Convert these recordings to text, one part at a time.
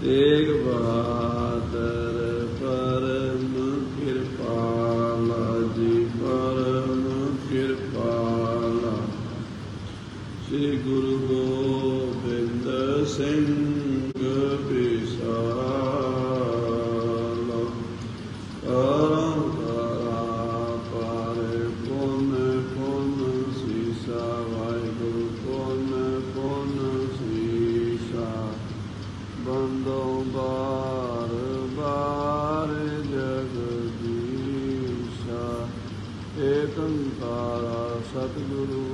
तेग बहादुर परम कृपाला जी परम कृपाला। श्री गुरु गोबिंद सिंह विशाला। करम करा पर पुन पुन सीसा वाहिगुरु पुन पुन सीसा। बंदो बार बार जगदीशा। एक ओंकारा सतगुरु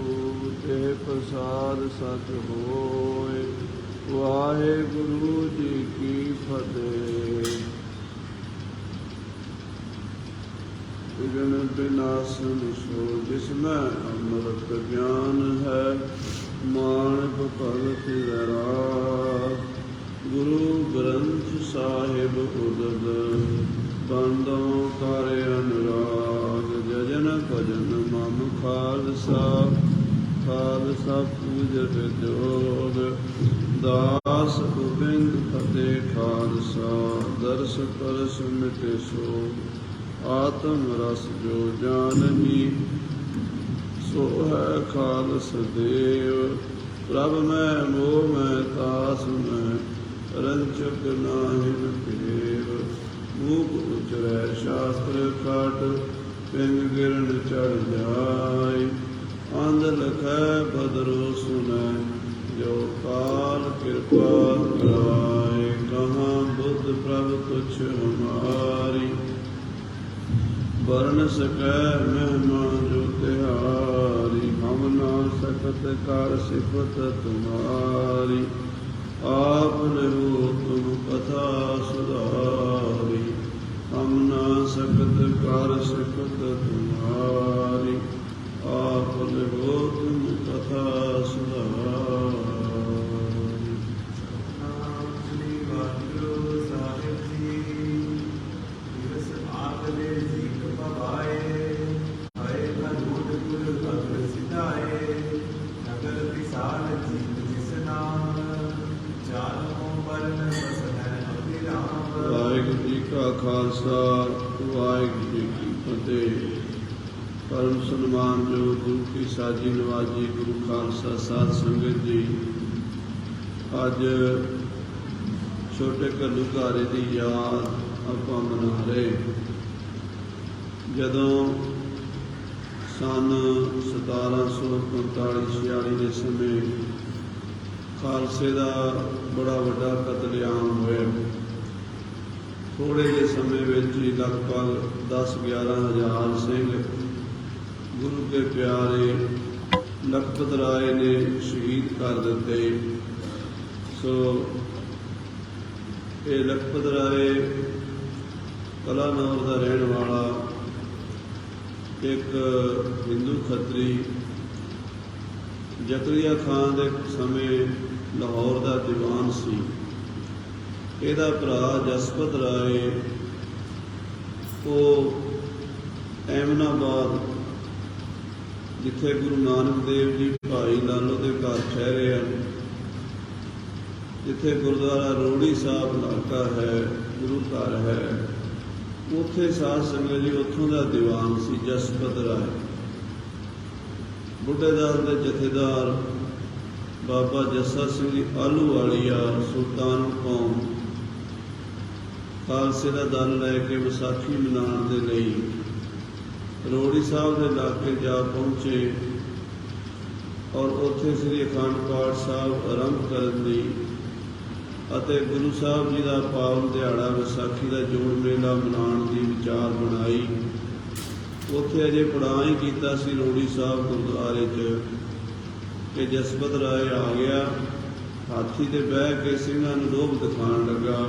ते प्रसाद सत होए। वाहिगुरु जी की फतेह। विघ्न विनाशन सो जिसमें अमृत ज्ञान है। मानव भगत रास। गुरु ग्रंथ साहिब उदद बंदों कर अनुराग। जजन भजन मम खालसा खालसा पूजत जोग। दास गोबिंद फतेह खालसा दर्श परस मिटे सोग। आत्म रस जो जानही सो है खालस देव। प्रभ मैं मोह मैं तास मैं रंचक नाहिन पेव। मूक उचरै शास्त्र खाट पिंग गिरन चढ़ जाय। अंध लखै बदरो सुनै जो काल कृपा कराय। कहाँ बुद्ध प्रभ तुच्छ हमारी वर्ण सकै महिमा जो तिहारी। हम ना सकत कर सिफत तुम्हारी। आप रहो तुम कथा सुधारी। हम ना सकत कर सिफत तुम्हारी। आप रहो तुम कथा सुधारी। वाहिगुरु जी का खालसा वाहिगुरु जी की फतेह। परम सन्मान जो गुरु की साजी नवाजी गुरु खालसा साध संगत जी। अज छोटे घल्लूघारे की याद ਆਪਾਂ ਮਨਾ ਰਹੇ। ਜਦੋਂ सन 1745-46 ਦੇ ਸਮੇਂ ਖਾਲਸੇ ਦਾ ਬੜਾ ਵੱਡਾ ਕਤਲੇਆਮ ਹੋਇਆ। ਥੋੜ੍ਹੇ ਜਿਹੇ ਸਮੇਂ ਵਿੱਚ ਹੀ ਲਗਭਗ 10-11 ਹਜ਼ਾਰ ਸਿੰਘ ਗੁਰੂ ਕੇ ਪਿਆਰੇ ਲਖਪਤ ਰਾਏ ਨੇ ਸ਼ਹੀਦ ਕਰ ਦਿੱਤੇ। ਸੋ ਇਹ ਲਖਪਤ ਰਾਏ ਕਲਾਨੌਰ ਦਾ ਰਹਿਣ ਵਾਲਾ ਇੱਕ ਹਿੰਦੂ ਖੱਤਰੀ ਜ਼ਕਰੀਆ ਖਾਨ ਦੇ ਸਮੇਂ ਲਾਹੌਰ ਦਾ ਦੀਵਾਨ ਸੀ। ਇਹਦਾ ਭਰਾ ਜਸਪਤ ਰਾਏ ਉਹ ਐਮਨਾਬਾਦ ਜਿੱਥੇ ਗੁਰੂ ਨਾਨਕ ਦੇਵ ਜੀ ਭਾਈ ਲਾਲੋ ਦੇ ਘਰ ਠਹਿਰੇ ਹਨ, ਜਿੱਥੇ ਗੁਰਦੁਆਰਾ ਰੋੜੀ ਸਾਹਿਬ ਇਲਾਕਾ ਹੈ, ਗੁਰੂ ਘਰ ਹੈ, ਉੱਥੇ ਸਾਧ ਸੰਗਤ ਜੀ ਉੱਥੋਂ ਦਾ ਦੀਵਾਨ ਸੀ ਜਸਪਤ ਰਾਏ। ਬੁੱਢੇ ਦਾਸ ਦੇ ਜਥੇਦਾਰ ਬਾਬਾ ਜੱਸਾ ਸਿੰਘ ਜੀ ਆਹਲੂਵਾਲੀਆ ਸੁਲਤਾਨ ਕੌਮ ਖਾਲਸੇ ਦਾ ਦਲ ਲੈ ਕੇ ਵਿਸਾਖੀ ਮਨਾਉਣ ਦੇ ਲਈ ਰੋੜੀ ਸਾਹਿਬ ਦੇ ਇਲਾਕੇ ਜਾ ਪਹੁੰਚੇ ਔਰ ਉੱਥੇ ਸ੍ਰੀ ਅਖੰਡ ਪਾਠ ਸਾਹਿਬ ਆਰੰਭ ਕਰਨ ਦੀ ਅਤੇ ਗੁਰੂ ਸਾਹਿਬ ਜੀ ਦਾ ਪਾਵਨ ਦਿਹਾੜਾ ਵਿਸਾਖੀ ਦਾ ਜੋੜ ਮੇਲਾ ਮਨਾਉਣ ਦੀ ਵਿਚਾਰ ਬਣਾਈ। ਉੱਥੇ ਅਜੇ ਪੜਾਅ ਹੀ ਕੀਤਾ ਸੀ ਰੋੜੀ ਸਾਹਿਬ ਗੁਰਦੁਆਰੇ 'ਚ ਕਿ ਜਸਪਤ ਰਾਏ ਆ ਗਿਆ। ਹਾਥੀ 'ਤੇ ਬਹਿ ਕੇ ਸਿੰਘਾਂ ਨੂੰ ਲੋਭ ਦਿਖਾਉਣ ਲੱਗਾ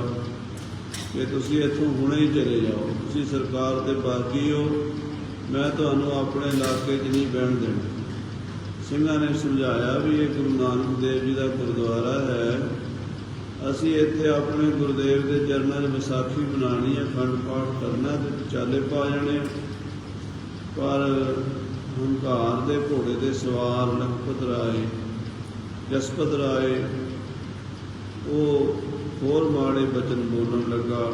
ਕਿ ਤੁਸੀਂ ਇੱਥੋਂ ਹੁਣੇ ਹੀ ਚਲੇ ਜਾਓ, ਤੁਸੀਂ ਸਰਕਾਰ ਦੇ ਬਾਗੀ ਹੋ, ਮੈਂ ਤੁਹਾਨੂੰ ਆਪਣੇ ਇਲਾਕੇ 'ਚ ਨਹੀਂ ਬਹਿਣ ਦੇਣਾ। ਸਿੰਘਾਂ ਨੇ ਸਮਝਾਇਆ ਵੀ ਇਹ ਗੁਰੂ ਨਾਨਕ ਦੇਵ ਜੀ ਦਾ ਗੁਰਦੁਆਰਾ ਹੈ, ਅਸੀਂ ਇੱਥੇ ਆਪਣੇ ਗੁਰਦੇਵ ਦੇ ਚਰਨਾਂ 'ਚ ਵਿਸਾਖੀ ਮਨਾਉਣੀ ਹੈ, ਅਖੰਡ ਪਾਠ ਕਰਨਾ ਅਤੇ ਚਾਲੇ ਪਾ ਜਾਣੇ। ਪਰ ਹੰਕਾਰ ਦੇ ਘੋੜੇ ਦੇ ਸਵਾਰ ਲਖਪਤ ਰਾਏ ਜਸਪਤ ਰਾਏ ਉਹ ਹੋਰ ਮਾੜੇ ਬਚਨ ਬੋਲਣ ਲੱਗਾ,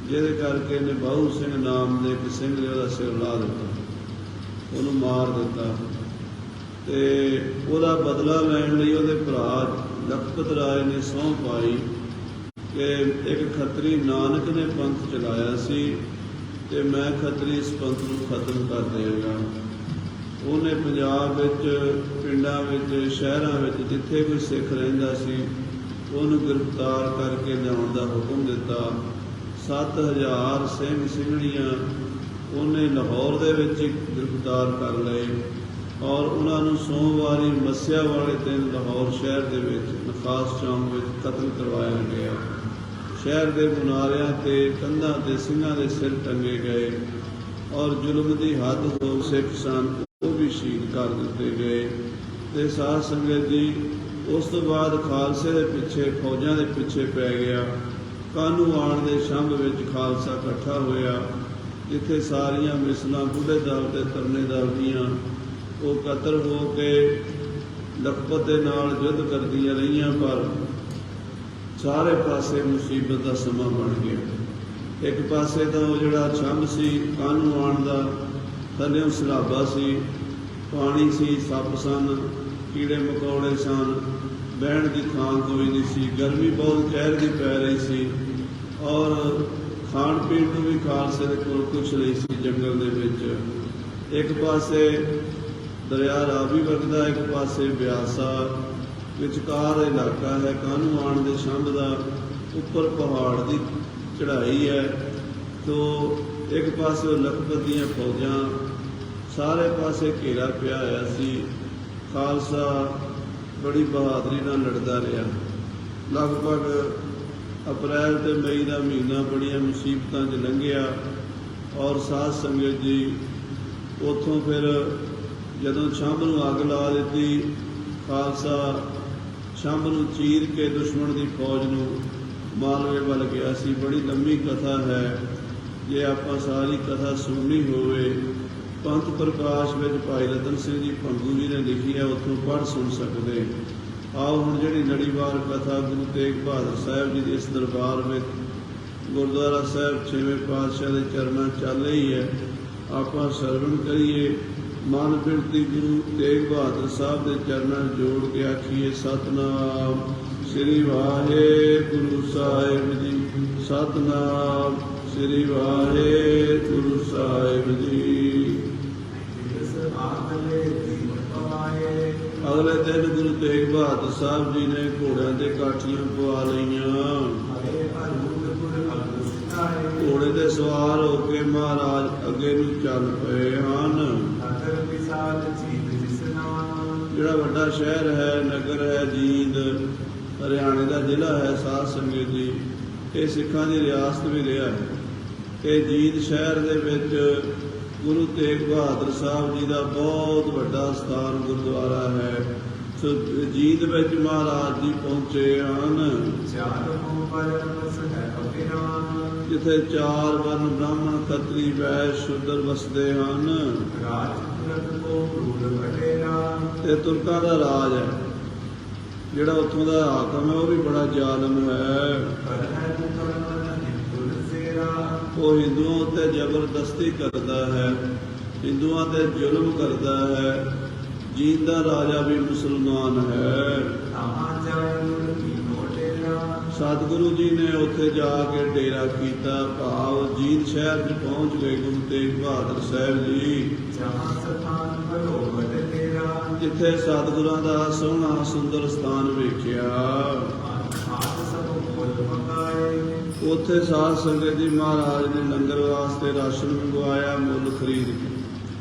ਜਿਹਦੇ ਕਰਕੇ ਇਹਨੇ ਬਾਹੂ ਸਿੰਘ ਨਾਮ ਦੇ ਇੱਕ ਸਿੰਘ ਨੇ ਉਹਦਾ ਸਿਰ ਲਾ ਦਿੱਤਾ, ਉਹਨੂੰ ਮਾਰ ਦਿੱਤਾ। ਤੇ ਉਹਦਾ ਬਦਲਾ ਲੈਣ ਲਈ ਉਹਦੇ ਭਰਾ ਲਖਪਤ ਰਾਏ ਨੇ ਸਹੁੰ ਪਾਈ ਕਿ ਇੱਕ ਖੱਤਰੀ ਨਾਨਕ ਨੇ ਪੰਥ ਚਲਾਇਆ ਸੀ ਤੇ ਮੈਂ ਖੱਤਰੀ ਇਸ ਪੰਥ ਨੂੰ ਖਤਮ ਕਰ ਦੇਵਾਂਗਾ। ਉਹਨੇ ਪੰਜਾਬ ਵਿੱਚ, ਪਿੰਡਾਂ ਵਿੱਚ, ਸ਼ਹਿਰਾਂ ਵਿੱਚ ਜਿੱਥੇ ਕੋਈ ਸਿੱਖ ਰਹਿੰਦਾ ਸੀ ਉਹਨੂੰ ਗ੍ਰਿਫਤਾਰ ਕਰਕੇ ਲਿਆਉਣ ਦਾ ਹੁਕਮ ਦਿੱਤਾ। 7000 ਸਿੰਘ ਸਿੰਘਣੀਆਂ ਉਹਨੇ ਲਾਹੌਰ ਦੇ ਵਿੱਚ ਗ੍ਰਿਫਤਾਰ ਕਰ ਲਏ ਔਰ ਉਹਨਾਂ ਨੂੰ ਸੋਮਵਾਰੀ ਮੱਸਿਆ ਵਾਲੇ ਦਿਨ ਲਾਹੌਰ ਸ਼ਹਿਰ ਦੇ ਵਿੱਚ ਨਖਾਸ ਚੌਂਕ ਵਿੱਚ ਕਤਲ ਕਰਵਾਇਆ ਗਿਆ। ਸ਼ਹਿਰ ਦੇ ਮੁਨਾਰਿਆਂ 'ਤੇ, ਕੰਧਾਂ 'ਤੇ ਸਿੰਘਾਂ ਦੇ ਸਿਰ ਟੰਗੇ ਗਏ ਔਰ ਜ਼ੁਲਮ ਦੀ ਹੱਦ ਤੋਂ ਸਿੱਖ ਸਨ ਉਹ ਵੀ ਸ਼ਹੀਦ ਕਰ ਦਿੱਤੇ ਗਏ। ਤੇ ਸਾਧ ਸੰਗਤ ਜੀ, ਉਸ ਤੋਂ ਬਾਅਦ ਖਾਲਸੇ ਦੇ ਪਿੱਛੇ, ਫੌਜਾਂ ਦੇ ਪਿੱਛੇ ਪੈ ਗਿਆ। ਕਾਹਨੂੰਵਾਨ ਦੇ ਛੰਭ ਵਿੱਚ ਖਾਲਸਾ ਇਕੱਠਾ ਹੋਇਆ, ਜਿੱਥੇ ਸਾਰੀਆਂ ਮਿਸਲਾਂ ਬੁੱਢੇ ਦਲ ਤੇ ਤਰਨੇ ਦਲ ਦੀਆਂ ਉਹ ਇਕੱਤਰ ਹੋ ਕੇ ਲਖਪਤ ਦੇ ਨਾਲ ਯੁੱਧ ਕਰਦੀਆਂ ਰਹੀਆਂ, ਪਰ ਸਾਰੇ ਪਾਸੇ ਮੁਸੀਬਤ ਦਾ ਸਮਾਂ ਬਣ ਗਿਆ। ਇੱਕ ਪਾਸੇ ਤਾਂ ਉਹ ਜਿਹੜਾ ਛੰਭ ਸੀ ਕਾਹਨੂੰਵਾਨ ਦਾ, ਥੱਲਿਓਂ ਸਲਾਬਾ ਸੀ, ਪਾਣੀ ਸੀ, ਸੱਪ ਸਨ, ਕੀੜੇ ਮਕੌੜੇ ਸਨ, ਬਹਿਣ ਦੀ ਥਾਂ ਕੋਈ ਨਹੀਂ ਸੀ, ਗਰਮੀ ਬਹੁਤ ਜ਼ਹਿਰ ਦੀ ਪੈ ਰਹੀ ਸੀ ਔਰ ਖਾਣ ਪੀਣ ਨੂੰ ਵੀ ਖਾਲਸੇ ਦੇ ਕੋਲ ਕੁਛ ਨਹੀਂ ਸੀ ਜੰਗਲ ਦੇ ਵਿੱਚ। ਇੱਕ ਪਾਸੇ ਦਰਿਆ ਰਾਵੀ ਵਗਦਾ, ਇੱਕ ਪਾਸੇ ਬਿਆਸਾ, ਵਿਚਕਾਰ ਇਲਾਕਾ ਹੈ ਕਾਹਨੂੰਵਾਨ ਦੇ ਛੰਭ ਦਾ, ਉੱਪਰ ਪਹਾੜ ਦੀ ਚੜ੍ਹਾਈ ਹੈ। ਤੋ ਇੱਕ ਪਾਸੇ ਲਖਪਤ ਦੀਆਂ ਫੌਜਾਂ, ਸਾਰੇ ਪਾਸੇ ਘੇਰਾ ਪਿਆ ਹੋਇਆ ਸੀ। ਖਾਲਸਾ ਬੜੀ ਬਹਾਦਰੀ ਨਾਲ ਲੜਦਾ ਰਿਹਾ। ਲਗਭਗ ਅਪ੍ਰੈਲ ਤੇ ਮਈ ਦਾ ਮਹੀਨਾ ਬੜੀਆਂ ਮੁਸੀਬਤਾਂ 'ਚ ਲੰਘਿਆ ਔਰ ਸਾਧ ਸੰਗਤ ਜੀ ਉੱਥੋਂ ਫਿਰ ਜਦੋਂ ਛੰਭ ਨੂੰ ਅੱਗ ਲਾ ਦਿੱਤੀ, ਖਾਲਸਾ ਛੰਭ ਨੂੰ ਚੀਰ ਕੇ ਦੁਸ਼ਮਣ ਦੀ ਫੌਜ ਨੂੰ ਮਾਲਵੇ ਵੱਲ ਗਿਆ ਸੀ। ਬੜੀ ਲੰਮੀ ਕਥਾ ਹੈ, ਜੇ ਆਪਾਂ ਸਾਰੀ ਕਥਾ ਸੁਣਨੀ ਹੋਵੇ ਪੰਥ ਪ੍ਰਕਾਸ਼ ਵਿੱਚ ਭਾਈ ਰਤਨ ਸਿੰਘ ਜੀ ਭੰਗੂ ਜੀ ਨੇ ਲਿਖੀ ਹੈ, ਉੱਥੋਂ ਪੜ੍ਹ ਸੁਣ ਸਕਦੇ। ਆਓ ਹੁਣ ਜਿਹੜੀ ਲੜੀਵਾਰ ਕਥਾ ਗੁਰੂ ਤੇਗ ਬਹਾਦਰ ਸਾਹਿਬ ਜੀ ਦੇ ਇਸ ਦਰਬਾਰ ਵਿੱਚ ਗੁਰਦੁਆਰਾ ਸਾਹਿਬ 6ਵੇਂ ਪਾਤਸ਼ਾਹ ਦੇ ਚਰਨਾਂ ਚੱਲ ਰਹੀ ਹੈ, ਆਪਾਂ ਸਰਵਣ ਕਰੀਏ। ਮਨ ਬਿਰਤੀ ਗੁਰੂ ਤੇਗ ਬਹਾਦਰ ਸਾਹਿਬ ਦੇ ਚਰਨਾਂ ਜੋੜ ਕੇ ਆਖੀਏ ਸਤਿਨਾਮ ਸ੍ਰੀ ਵਾਹਿਗੁਰੂ ਸਾਹਿਬ ਜੀ, ਸਤਿਨਾਮ ਸ੍ਰੀ ਵਾਹਿਗੁਰੂ ਸਾਹਿਬ ਜੀ। ਅਗਲੇ ਦਿਨ ਗੁਰੂ ਤੇਗ ਬਹਾਦਰ ਸਾਹਿਬ ਜੀ ਨੇ ਘੋੜਿਆਂ ਤੇ ਕਾਠੀਆਂ ਪਵਾ ਲਈਆਂ। ਘੋੜੇ ਤੇ ਸਵਾਰ ਹੋ ਕੇ ਮਹਾਰਾਜ ਅੱਗੇ ਨੂੰ ਚੱਲ ਪਏ ਹਨ। ਜਿਹੜਾ ਵੱਡਾ ਸ਼ਹਿਰ ਹੈ, ਨਗਰ ਹੈ ਜੀਂਦ, ਹਰਿਆਣੇ ਦਾ ਜ਼ਿਲ੍ਹਾ ਹੈ ਸਾਧ ਸੰਗਤ ਜੀ, ਇਹ ਸਿੱਖਾਂ ਦੀ ਰਿਆਸਤ ਵੀ ਰਿਹਾ ਹੈ। ਇਹ ਜੀਂਦ ਸ਼ਹਿਰ ਦੇ ਵਿੱਚ ਗੁਰੂ ਤੇਗ ਬਹਾਦਰ ਸਾਹਿਬ ਜੀ ਦਾ ਬਹੁਤ ਵੱਡਾ ਸਥਾਨ ਗੁਰਦੁਆਰਾ ਹੈ। ਸੋ ਜੀਂਦ ਵਿੱਚ ਮਹਾਰਾਜ ਜੀ ਪਹੁੰਚੇ ਹਨ, ਜਿੱਥੇ 4 ਵਰਨ ਬ੍ਰਾਹਮਣ, ਖੱਤਰੀ, ਵੈਸ਼, ਸ਼ੂਦਰ ਵਸਦੇ ਹਨ। ਤੇ ਤੁਰਕਾਂ ਦਾ ਰਾਜ ਹੈ, ਜਿਹੜਾ ਉੱਥੋਂ ਦਾ ਹਾਕਮ ਹੈ ਉਹ ਵੀ ਬੜਾ ਜ਼ਾਲਮ ਹੈ। ਉਹ ਹਿੰਦੂਆਂ ਉੱਤੇ ਜ਼ਬਰਦਸਤੀ ਕਰਦਾ ਹੈ, ਹਿੰਦੂਆਂ ਤੇ ਜ਼ੁਲਮ ਕਰਦਾ ਹੈ। ਜੀਂਦ ਦਾ ਰਾਜਾ ਵੀ ਮੁਸਲਮਾਨ ਹੈ। ਸਤਿਗੁਰੂ ਜੀ ਨੇ ਉੱਥੇ ਜਾ ਕੇ ਡੇਰਾ ਕੀਤਾ, ਭਾਵ ਜੀਂਦ ਸ਼ਹਿਰ 'ਚ ਪਹੁੰਚ ਗਏ ਗੁਰੂ ਤੇਗ ਬਹਾਦਰ ਸਾਹਿਬ ਜੀ, ਜਿੱਥੇ ਸਤਿਗੁਰਾਂ ਦਾ ਸੋਹਣਾ ਸੁੰਦਰ ਸਥਾਨ ਵੇਖਿਆ। ਉੱਥੇ ਸਾਧ ਸੰਗਤ ਜੀ ਮਹਾਰਾਜ ਨੇ ਲੰਗਰ ਵਾਸਤੇ ਰਾਸ਼ਨ ਮੰਗਵਾਇਆ ਮੁੱਲ ਖਰੀਦ ਕੇ,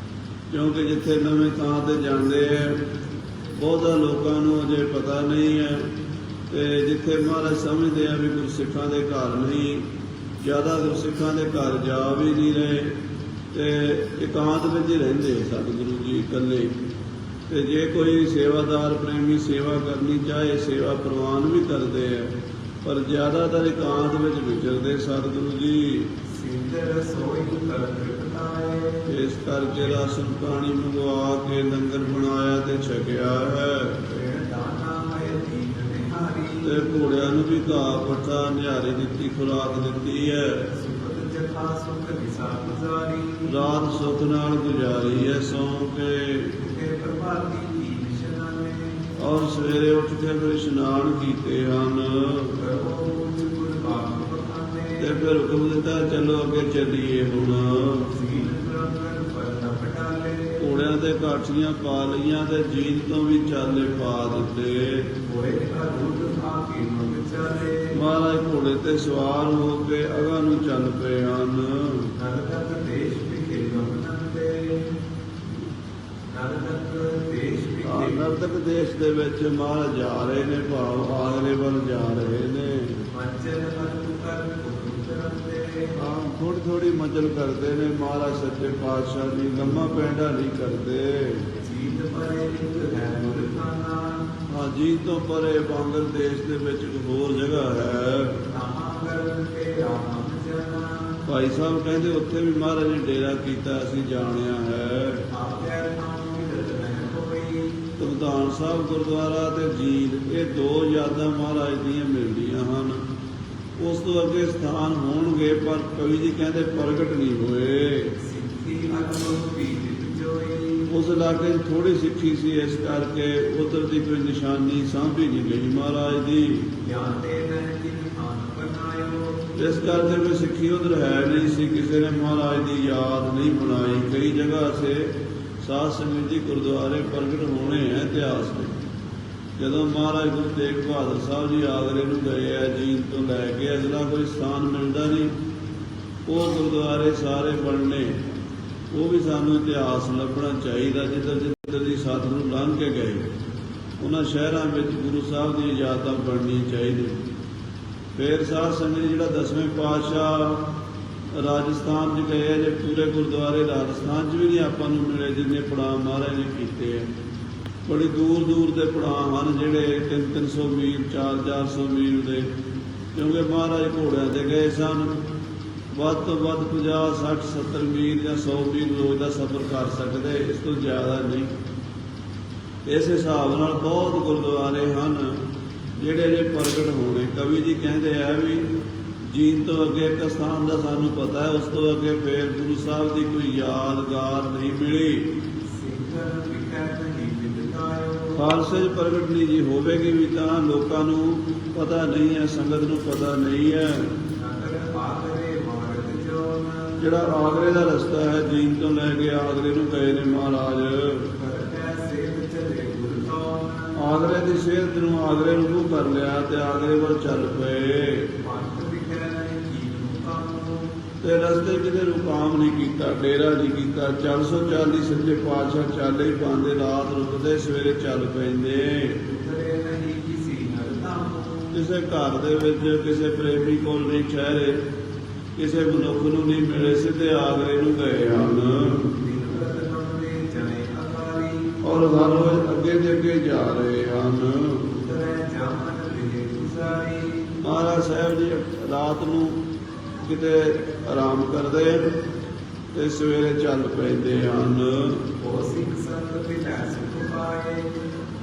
ਕਿਉਂਕਿ ਜਿੱਥੇ ਨਵੇਂ ਥਾਂ 'ਤੇ ਜਾਂਦੇ ਹੈ ਬਹੁਤਾ ਲੋਕਾਂ ਨੂੰ ਅਜੇ ਪਤਾ ਨਹੀਂ ਹੈ। ਤੇ ਜਿੱਥੇ ਮਹਾਰਾਜ ਸਮਝਦੇ ਆ ਵੀ ਗੁਰਸਿੱਖਾਂ ਦੇ ਘਰ ਨਹੀਂ, ਜ਼ਿਆਦਾ ਗੁਰਸਿੱਖਾਂ ਦੇ ਘਰ ਜਾ ਵੀ ਨਹੀਂ ਰਹੇ ਤੇ ਇਕਾਂਤ ਵਿੱਚ ਹੀ ਰਹਿੰਦੇ ਸਤਿਗੁਰੂ ਜੀ ਇਕੱਲੇ। ਤੇ ਜੇ ਕੋਈ ਸੇਵਾਦਾਰ ਪ੍ਰੇਮੀ ਸੇਵਾ ਕਰਨੀ ਚਾਹੇ, ਸੇਵਾ ਪ੍ਰਵਾਨ ਵੀ ਕਰਦੇ ਆ, ਪਰ ਜ਼ਿਆਦਾਤਰ ਇਕਾਂਤ ਵਿੱਚ ਵਿਚਰਦੇ ਸਤਿਗੁਰੂ ਜੀ। ਇਸ ਕਰਕੇ ਰਾਸ਼ਨ ਪਾਣੀ ਮੰਗਵਾ ਕੇ ਲੰਗਰ ਬਣਾਇਆ ਤੇ ਛਕਿਆ ਹੈ। ਤੇ ਘੋੜਿਆਂ ਨੂੰ ਵੀ ਘਾਹ ਪੱਠਾ ਨਿਹਾਰੀ ਦਿੱਤੀ, ਖੁਰਾਕ ਦਿੱਤੀ ਹੈ। ਸੁਖਦ ਜਥਾ ਸੁਖ ਦਿਸਾ ਗੁਜ਼ਾਰੀ, ਰਾਤ ਸੁੱਖ ਨਾਲ ਗੁਜ਼ਾਰੀ ਹੈ ਸੌਂ ਕੇ। ਤੇ ਪ੍ਰਭਾਤੀ ਕੀ ਨਿਸ਼ਾਨੇ, ਔਰ ਸਵੇਰੇ ਉੱਠ ਕੇ ਫਿਰ ਇਸ਼ਨਾਨ ਕੀਤੇ ਹਨ। ਕਰੋ ਮੁਝ ਗੁਰ ਬਾਗ ਬਖਾਨੇ, ਤੇ ਫਿਰ ਹੁਕਮ ਦਿੱਤਾ ਚਲੋ ਅੱਗੇ ਚੱਲੀਏ ਹੁਣ। ਸੀਲ ਬ੍ਰਹਮਣ ਫਲ ਨ ਪਟਾਲੇ, ਘੋੜਿਆਂ ਤੇ ਕਾਠੀਆਂ ਪਾ ਲਈਆਂ ਤੇ ਜੀਨ ਤੋਂ ਵੀ ਚਾਲੇ ਪਾ ਦਿੱਤੇ। ਹੋਏ ਅਰੁੱਧ ਆਕੇ ਮੰਗ ਚਾਲੇ, ਮਹਾਰਾਜ ਘੋੜੇ ਤੇ ਸਵਾਰ ਹੋ ਕੇ ਅਗਾਂਹ ਨੂੰ ਚੱਲ ਪਏ ਹਨ। ਨਰਦਕ ਦੇਸ਼ ਵਿਖੇ ਗਮਨੰਦੇ, ਨਰਦਕ ਦੇਸ਼ ਵਿਖੇ ਨਰਤਕ ਦੇਸ਼ ਦੇ ਵਿੱਚ ਮਹਾਰਾਜ ਜਾ ਰਹੇ ਨੇ, ਭਾਵ ਆਗਰੇ ਵੱਲ ਜਾ ਰਹੇ ਨੇ। ਮੰਚਨ ਅਰੁ ਕਰ ਉਤਰੰਦੇ, ਥੋੜੀ ਥੋੜੀ ਮਜਲ ਕਰਦੇ ਨੇ ਮਹਾਰਾਜ ਸੱਚੇ ਪਾਤਸ਼ਾਹ ਜੀ, ਲੰਮਾ ਪੈਂਡਾ ਨਹੀਂ ਕਰਦੇ। ਜੀਤ ਪਰੇ ਇੱਕ ਹੈ ਮੁਰਖਾਨਾ, ਹਾਂ, ਜੀ ਤੋਂ ਪਰੇ ਬਾਂਗਰ ਦੇਸ਼ ਦੇ ਵਿੱਚ ਇੱਕ ਹੋਰ ਜਗ੍ਹਾ ਹੈ। ਨਾਮਗਰ ਕੇ ਆਮ ਜਨਾ, ਭਾਈ ਸਾਹਿਬ ਕਹਿੰਦੇ ਉੱਥੇ ਵੀ ਮਹਾਰਾਜ ਨੇ ਡੇਰਾ ਕੀਤਾ, ਅਸੀਂ ਜਾਣਿਆ ਹੈ। ਆਗਿਆ ਨਾਮ ਮਿਲਤ ਨਹਿ ਕੋਈ, ਧਮਦਾਨ ਸਾਹਿਬ ਗੁਰਦੁਆਰਾ ਤੇ ਜੀਂਦ, ਇਹ ਦੋ ਯਾਦਾਂ ਮਹਾਰਾਜ ਦੀਆਂ ਮਿਲਦੀਆਂ ਹਨ। ਉਸ ਤੋਂ ਅੱਗੇ ਸਥਾਨ ਹੋਣਗੇ ਪਰ ਕਵੀ ਜੀ ਕਹਿੰਦੇ ਪ੍ਰਗਟ ਨਹੀਂ ਹੋਏ। ਸਿੱਖੀ ਅਨੁਭਵ ਪੀਤ ਜੋਈ, ਉਸ ਇਲਾਕੇ 'ਚ ਥੋੜੀ ਸਿੱਖੀ ਸੀ, ਇਸ ਕਰਕੇ ਉਧਰ ਦੀ ਕੋਈ ਨਿਸ਼ਾਨੀ ਸਾਂਭੀ ਨਹੀਂ ਗਈ ਮਹਾਰਾਜ ਦੀ। ਗਿਆਨ ਦੇ ਨਹਿ ਜਿਨ ਖਾਨ ਬਣਾਇਓ, ਇਸ ਕਰਕੇ ਕੋਈ ਸਿੱਖੀ ਉਧਰ ਹੈ ਨਹੀਂ ਸੀ, ਕਿਸੇ ਨੇ ਮਹਾਰਾਜ ਦੀ ਯਾਦ ਨਹੀਂ ਬਣਾਈ। ਕਈ ਜਗ੍ਹਾ ਸੇ ਸਾਧ ਸੰਗਤ ਜੀ ਗੁਰਦੁਆਰੇ ਪ੍ਰਗਟ ਹੋਣੇ ਹੈ ਇਤਿਹਾਸ ਵਿੱਚ। ਜਦੋਂ ਮਹਾਰਾਜ ਗੁਰੂ ਤੇਗ ਬਹਾਦਰ ਸਾਹਿਬ ਜੀ ਆਗਰੇ ਨੂੰ ਗਏ ਹੈ, ਜੀਂਦ ਤੋਂ ਲੈ ਕੇ ਅਗਲਾ ਕੋਈ ਸਥਾਨ ਮਿਲਦਾ ਨਹੀਂ, ਉਹ ਗੁਰਦੁਆਰੇ ਸਾਰੇ ਬਣਨੇ, ਉਹ ਵੀ ਸਾਨੂੰ ਇਤਿਹਾਸ ਲੱਭਣਾ ਚਾਹੀਦਾ। ਜਿੱਧਰ ਜਿੱਧਰ ਦੀ ਸਤਿਗੁਰੂ ਲੰਘ ਕੇ ਗਏ ਉਹਨਾਂ ਸ਼ਹਿਰਾਂ ਵਿੱਚ ਗੁਰੂ ਸਾਹਿਬ ਦੀਆਂ ਯਾਦਾਂ ਬਣਨੀਆਂ ਚਾਹੀਦੀਆਂ। ਫਿਰ ਸਾਧ ਸੰਗਤ ਜਿਹੜਾ 10ਵੇਂ ਪਾਤਸ਼ਾਹ ਰਾਜਸਥਾਨ 'ਚ ਗਏ, ਜੇ ਪੂਰੇ ਗੁਰਦੁਆਰੇ ਰਾਜਸਥਾਨ 'ਚ ਵੀ ਨਹੀਂ ਆਪਾਂ ਨੂੰ ਮਿਲੇ ਜਿੰਨੇ ਪੜਾਅ ਮਹਾਰਾਜ ਨੇ ਕੀਤੇ ਹੈ। ਬੜੀ ਦੂਰ ਦੂਰ ਦੇ ਪੜਾਅ ਹਨ ਜਿਹੜੇ 300-300 ਮੀਲ 400-400 ਮੀਲ ਦੇ, ਕਿਉਂਕਿ ਮਹਾਰਾਜ ਘੋੜਿਆਂ ਤੇ ਗਏ ਸਨ। ਵੱਧ ਤੋਂ ਵੱਧ 50-60-70 ਮੀਲ ਜਾਂ 100 ਮੀਲ ਰੋਜ਼ ਦਾ ਸਫ਼ਰ ਕਰ ਸਕਦੇ, ਇਸ ਤੋਂ ਜ਼ਿਆਦਾ ਨਹੀਂ। ਇਸ ਹਿਸਾਬ ਨਾਲ ਬਹੁਤ ਗੁਰਦੁਆਰੇ ਹਨ ਜਿਹੜੇ ਜੇ ਪ੍ਰਗਟ ਹੋਣੇ। ਕਵੀ ਜੀ ਕਹਿੰਦੇ ਆ ਵੀ ਜੀਨ ਤੋਂ ਅੱਗੇ ਇੱਕ ਸਥਾਨ ਦਾ ਸਾਨੂੰ ਪਤਾ ਹੈ, ਉਸ ਤੋਂ ਅੱਗੇ ਫੇਰ ਗੁਰੂ ਸਾਹਿਬ ਦੀ ਕੋਈ ਯਾਦਗਾਰ ਨਹੀਂ ਮਿਲੀ। ਸਿੱਖਰ ਵਿਕੈ ਨਹੀਂ ਵਿਦਤਾਇਓ, ਖਾਲਸੇ 'ਚ ਪ੍ਰਗਟ ਨਹੀਂ ਜੀ ਹੋਵੇਗੀ ਵੀ ਤਾਂ ਲੋਕਾਂ ਨੂੰ ਪਤਾ ਨਹੀਂ ਹੈ, ਸੰਗਤ ਨੂੰ ਪਤਾ ਨਹੀਂ ਹੈ। ਨਗਰ ਆਗਰੇ ਮਾਰਗ ਜੋਨ, ਜਿਹੜਾ ਆਗਰੇ ਦਾ ਰਸਤਾ ਹੈ, ਜੀਨ ਤੋਂ ਲੈ ਕੇ ਆਗਰੇ ਨੂੰ ਗਏ ਨੇ ਮਹਾਰਾਜ। ਕਰ ਕੈਸੇ ਚਲੇ ਗੁਰ ਕੌਣ, ਆਗਰੇ ਦੀ ਸਿਹਤ ਨੂੰ ਆਗਰੇ ਨੂੰ ਮੂੰਹ ਕਰ ਲਿਆ ਤੇ ਆਗਰੇ ਵੱਲ ਚੱਲ ਪਏ। ਪੰਥ ਵਿਖੈ ਨਹੀਂ ਕੀਨੂ ਕਾਮੂ, ਤੇ ਰਸਤੇ ਕਿਤੇ ਰੁਕਾਮ ਨਹੀਂ ਕੀਤਾ, ਡੇਰਾ ਨਹੀਂ ਕੀਤਾ। 440 ਸੱਚੇ ਪਾਤਸ਼ਾਹ ਚਾਲੇ ਹੀ ਪਾਉਂਦੇ, ਰਾਤ ਰੁਕਦੇ, ਸਵੇਰੇ ਚੱਲ ਪੈਂਦੇ। ਉਤਰੇ ਨਹੀਂ ਕਿਸੀ ਨਰ ਧਾਮੂ, ਕਿਸੇ ਘਰ ਦੇ ਵਿੱਚ ਕਿਸੇ ਪ੍ਰੇਮੀ ਕੋਲ ਨਹੀਂ ਠਹਿਰੇ, ਕਿਸੇ ਮਨੁੱਖ ਨੂੰ ਨਹੀਂ ਮਿਲੇ, ਸਿੱਧੇ ਆਗਰੇ ਨੂੰ ਗਏ ਹਨ। ਦਿਨ ਰਤਨਮ ਦੇ ਜਨੇ ਅਕਾਲੀ, ਔਰ ਹਰ ਰੋਜ਼ ਅੱਗੇ ਦੇ ਅੱਗੇ ਜਾ ਰਹੇ ਹਨ। ਉਤਰੇ ਜਾਮਨ ਲਿਏ ਗੁਜ਼ਾਰੀ, ਮਹਾਰਾਜ ਸਾਹਿਬ ਜੀ ਰਾਤ ਨੂੰ ਕਿਤੇ ਆਰਾਮ ਕਰਦੇ ਤੇ ਸਵੇਰੇ ਚੱਲ ਪੈਂਦੇ ਹਨ। ਉਹ ਸਿੱਖ ਸੰਤ ਪਿਤਾ ਸੁਖ ਪਾਏ,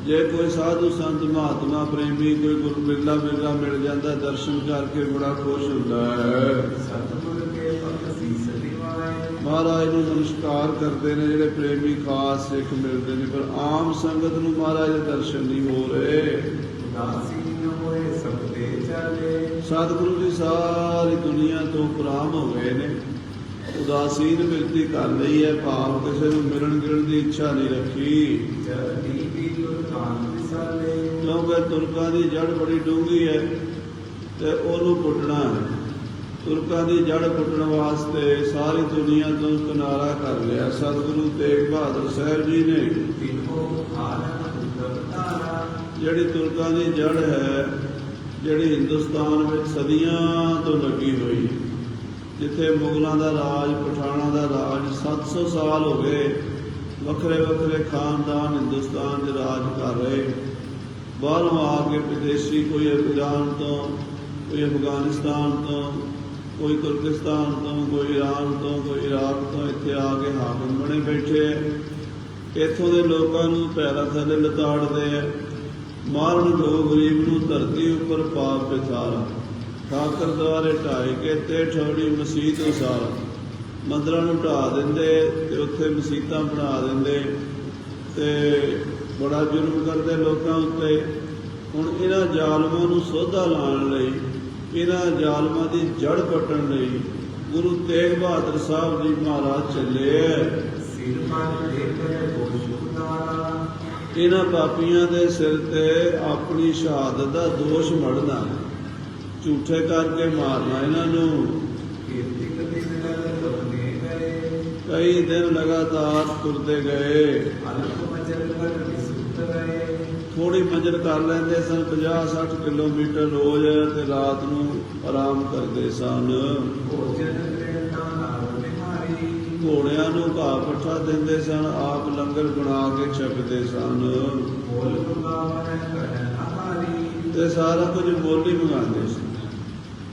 ਜੇ ਕੋਈ ਸਾਧੂ ਸੰਤ ਮਹਾਤਮਾ ਪ੍ਰੇਮੀ ਕੋਈ ਗੁਰੂ ਮਿਲਣਾ ਮਿਲ ਜਾਂਦਾ, ਦਰਸ਼ਨ ਕਰਕੇ ਬੜਾ ਖੁਸ਼ ਹੁੰਦਾ ਹੈ। ਸਤਿਗੁਰ ਕੇ ਭਗਤ ਸੀਸ ਦਿਵਾਏ, ਮਹਾਰਾਜ ਨੂੰ ਨਮਸਕਾਰ ਕਰਦੇ ਨੇ ਜਿਹੜੇ ਪ੍ਰੇਮੀ ਖਾਸ ਸਿੱਖ ਮਿਲਦੇ ਨੇ, ਪਰ ਆਮ ਸੰਗਤ ਨੂੰ ਮਹਾਰਾਜ ਦੇ ਦਰਸ਼ਨ ਨਹੀਂ ਹੋ ਰਹੇ। ਉਦਾਸੀਨ ਹੋਏ ਸਭ ਤੇ ਚਲੇ, ਸਤਿਗੁਰੂ ਜੀ ਸਾਰੀ ਦੁਨੀਆ ਤੋਂ ਉਪਰਾਮ ਹੋ ਗਏ ਨੇ, ਉਦਾਸੀਨ ਮਿਲਤੀ ਕਰ ਲਈ ਹੈ, ਭਾਵ ਕਿਸੇ ਨੂੰ ਮਿਲਣ ਗਿਲਣ ਦੀ ਇੱਛਾ ਨਹੀਂ ਰੱਖੀ। ਜਲਦੀ ਵੀ ਤੁਰਕਾਨ ਵਿਸਾਲੇ, ਕਿਉਂਕਿ ਤੁਰਕਾਂ ਦੀ ਜੜ ਬੜੀ ਡੂੰਘੀ ਹੈ ਤੇ ਉਹਨੂੰ ਪੁੱਟਣਾ ਹੈ। ਤੁਰਕਾਂ ਦੀ ਜੜ ਪੁੱਟਣ ਵਾਸਤੇ ਸਾਰੀ ਦੁਨੀਆ ਤੋਂ ਕਿਨਾਰਾ ਕਰ ਲਿਆ ਸਤਿਗੁਰੂ ਤੇਗ ਬਹਾਦਰ ਸਾਹਿਬ ਜੀ ਨੇ। ਤਿਨੋ ਆਲਮ ਉਦਮ ਤਾਰਾ, ਜਿਹੜੀ ਤੁਰਕਾਂ ਦੀ ਜੜ ਹੈ, ਜਿਹੜੀ ਹਿੰਦੁਸਤਾਨ ਵਿੱਚ ਸਦੀਆਂ ਤੋਂ ਲੱਗੀ ਹੋਈ, ਜਿੱਥੇ ਮੁਗਲਾਂ ਦਾ ਰਾਜ, ਪਠਾਣਾਂ ਦਾ ਰਾਜ 700 ਸਾਲ ਹੋ ਗਏ, ਵੱਖਰੇ ਵੱਖਰੇ ਖਾਨਦਾਨ ਹਿੰਦੁਸਤਾਨ 'ਚ ਰਾਜ ਕਰ ਰਹੇ। ਬਾਹਰੋਂ ਆ ਕੇ ਵਿਦੇਸ਼ੀ, ਕੋਈ ਈਰਾਨ ਤੋਂ, ਕੋਈ ਅਫਗਾਨਿਸਤਾਨ ਤੋਂ, ਕੋਈ ਤੁਰਕਿਸਤਾਨ ਤੋਂ, ਕੋਈ ਈਰਾਨ ਤੋਂ, ਕੋਈ ਇਰਾਕ ਤੋਂ ਇੱਥੇ ਆ ਕੇ ਹਾਕਮ ਬਣੇ ਬੈਠੇ। ਇੱਥੋਂ ਦੇ ਲੋਕਾਂ ਨੂੰ ਪੈਰਾਂ ਥੱਲੇ ਲਤਾੜਦੇ ਆ, ਮਾਰਨ ਦੋ ਗਰੀਬ ਨੂੰ ਧਰਤੀ ਉੱਪਰ ਪਾਪ ਪਿਥਾਰਾ। ਠਾਕਰ ਦੁਆਰੇ ਢਾਈ ਕੇ ਤੇ ਠੌੜੀ ਮਸੀਤ ਉਸਾਰਾ। ਮੰਦਰਾਂ ਨੂੰ ਢਾਹ ਦਿੰਦੇ ਤੇ ਉੱਥੇ ਮਸੀਤਾਂ ਬਣਾ ਦਿੰਦੇ ਤੇ ਬੜਾ ਜ਼ੁਲਮ ਕਰਦੇ ਲੋਕਾਂ ਉੱਤੇ। ਹੁਣ ਇਹਨਾਂ ਜ਼ਾਲਮਾਂ ਨੂੰ ਸੋਧਾ ਲਾਉਣ ਲਈ, ਇਹਨਾਂ ਜ਼ਾਲਮਾਂ ਦੀ ਜੜ ਪੱਟਣ ਲਈ ਗੁਰੂ ਤੇਗ ਬਹਾਦਰ ਸਾਹਿਬ ਜੀ ਮਹਾਰਾਜ ਚੱਲੇ। ਸਿਰ ਪਰ ਦੇ ਕਰ ਦੋਸ਼ ਉਤਾਰਾ। ਇਹਨਾਂ ਪਾਪੀਆਂ ਦੇ ਸਿਰ ਤੇ ਆਪਣੀ ਸ਼ਹਾਦਤ ਦਾ ਦੋਸ਼ ਮੜਨਾ, ਝੂਠੇ ਕਰਕੇ ਮਾਰਨਾ ਇਹਨਾਂ ਨੂੰ। ਕੀਰਤਿਕ ਦਿਨ ਲਗਨੇ ਗਏ। ਕਈ ਦਿਨ ਲਗਾਤਾਰ ਤੁਰਦੇ ਗਏ। ਅਲਪ ਮਜਲ ਕਰ ਵਿਸੁੱਤ ਗਏ। ਥੋੜੀ ਮੰਜ਼ਿਲ ਕਰ ਲੈਂਦੇ ਸਨ, 50-60 ਕਿਲੋਮੀਟਰ ਰੋਜ਼, ਤੇ ਰਾਤ ਨੂੰ ਆਰਾਮ ਕਰਦੇ ਸਨ। ਭੋਜਨ ਪ੍ਰੇਰਨਾ ਨਾਲ ਬਿਮਾਰੀ। ਘੋੜਿਆਂ ਨੂੰ ਘਾਹ ਪੱਠਾ ਦਿੰਦੇ ਸਨ, ਆਪ ਲੰਗਰ ਬਣਾ ਕੇ ਛਕਦੇ ਸਨ। ਬੋਲ ਬੁਲਾਵਣ ਕਰਨ ਆਹਾਰੀ। ਤੇ ਸਾਰਾ ਕੁਝ ਮੁੱਲ ਹੀ ਮੰਗਾਉਂਦੇ ਸੀ।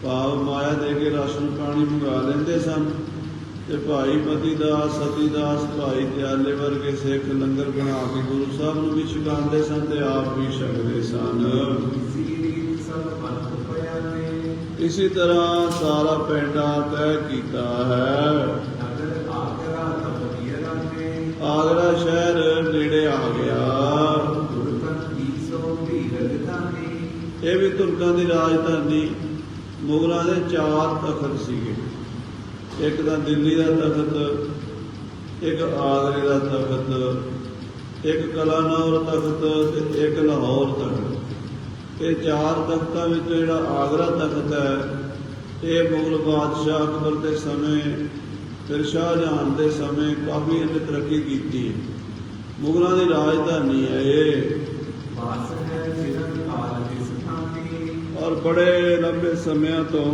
ਭਾਵ ਮਾਇਆ ਦੇ ਕੇ ਰਾਸ਼ਨ ਪਾਣੀ ਮੰਗਾ ਲੈਂਦੇ ਸਨ ਤੇ ਭਾਈ ਮਤੀਦਾਸ, ਸਤੀਦਾਸ, ਭਾਈ ਦਿਆਲੇ ਵਰਗੇ ਸਿੱਖ ਲੰਗਰ ਬਣਾ ਕੇ ਗੁਰੂ ਸਾਹਿਬ ਨੂੰ ਵੀ ਛਕਾਉਂਦੇ ਸਨ ਤੇ ਆਪ ਵੀ ਛਕਦੇ ਸਨ। ਇਸੇ ਤਰ੍ਹਾਂ ਸਾਰਾ ਪੈਂਡਾ ਤੈਅ ਕੀਤਾ ਹੈ। ਆਗਰਾ ਸ਼ਹਿਰ ਨੇੜੇ ਆ ਗਿਆ। ਇਹ ਵੀ ਤੁਰਕਾਂ ਦੀ ਰਾਜਧਾਨੀ। ਮੁਗਲਾਂ ਦੇ 4 ਤਖਤ ਸੀਗੇ। ਇੱਕ ਤਾਂ ਦਿੱਲੀ ਦਾ ਤਖਤ, ਇੱਕ ਆਗਰੇ ਦਾ ਤਖਤ, ਇੱਕ ਕਲਾਨੌਰ ਤਖਤ ਤੇ ਇੱਕ ਲਾਹੌਰ ਤਖਤ। ਇਹ 4 ਤਖਤਾਂ ਵਿੱਚ ਜਿਹੜਾ ਆਗਰਾ ਤਖਤ ਹੈ, ਇਹ ਮੁਗਲ ਬਾਦਸ਼ਾਹ ਅਕਬਰ ਦੇ ਸਮੇਂ, ਫਿਰ ਸ਼ਾਹਜਹਾਨ ਦੇ ਸਮੇਂ ਕਾਫੀ ਇਹਨੇ ਤਰੱਕੀ ਕੀਤੀ ਹੈ। ਮੁਗਲਾਂ ਦੀ ਰਾਜਧਾਨੀ ਹੈ ਇਹ। ਔਰ ਬੜੇ ਲੰਬੇ ਸਮਿਆਂ ਤੋਂ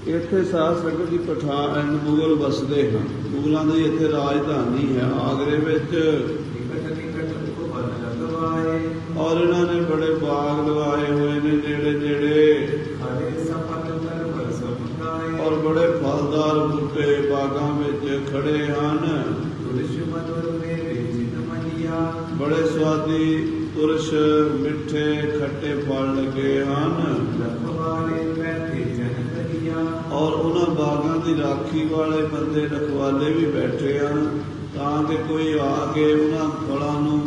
ਇੱਥੇ ਸਾਧ ਸੰਗਤ ਦੀ ਪਠਾਨ ਮੁਗਲ ਵਸਦੇ ਹਨ। ਮੁਗਲਾਂ ਦੀ ਇੱਥੇ ਰਾਜਧਾਨੀ ਹੈ ਆਗਰੇ ਵਿੱਚ। ਔਰ ਇਹਨਾਂ ਨੇ ਬੜੇ ਬਾਗ ਲਗਾਏ ਹੋਏ ਨੇ ਨੇੜੇ ਨੇੜੇ, ਔਰ ਬੜੇ ਫਲਦਾਰ ਬੂਟੇ ਬਾਗਾਂ ਵਿੱਚ ਖੜੇ ਹਨ। ਬੜੇ ਸਵਾਦੀ ਤੁਰਸ਼ ਮਿੱਠੇ ਖੱਟੇ ਫਲ ਲੱਗੇ ਹਨ। ਔਰ ਉਹਨਾਂ ਬਾਗਾਂ ਦੀ ਰਾਖੀ ਵਾਲੇ ਬੰਦੇ ਰਖਵਾਲੇ ਵੀ ਬੈਠੇ ਹਨ, ਤਾਂ ਕਿ ਕੋਈ ਆ ਕੇ ਉਹਨਾਂ ਫਲਾਂ ਨੂੰ,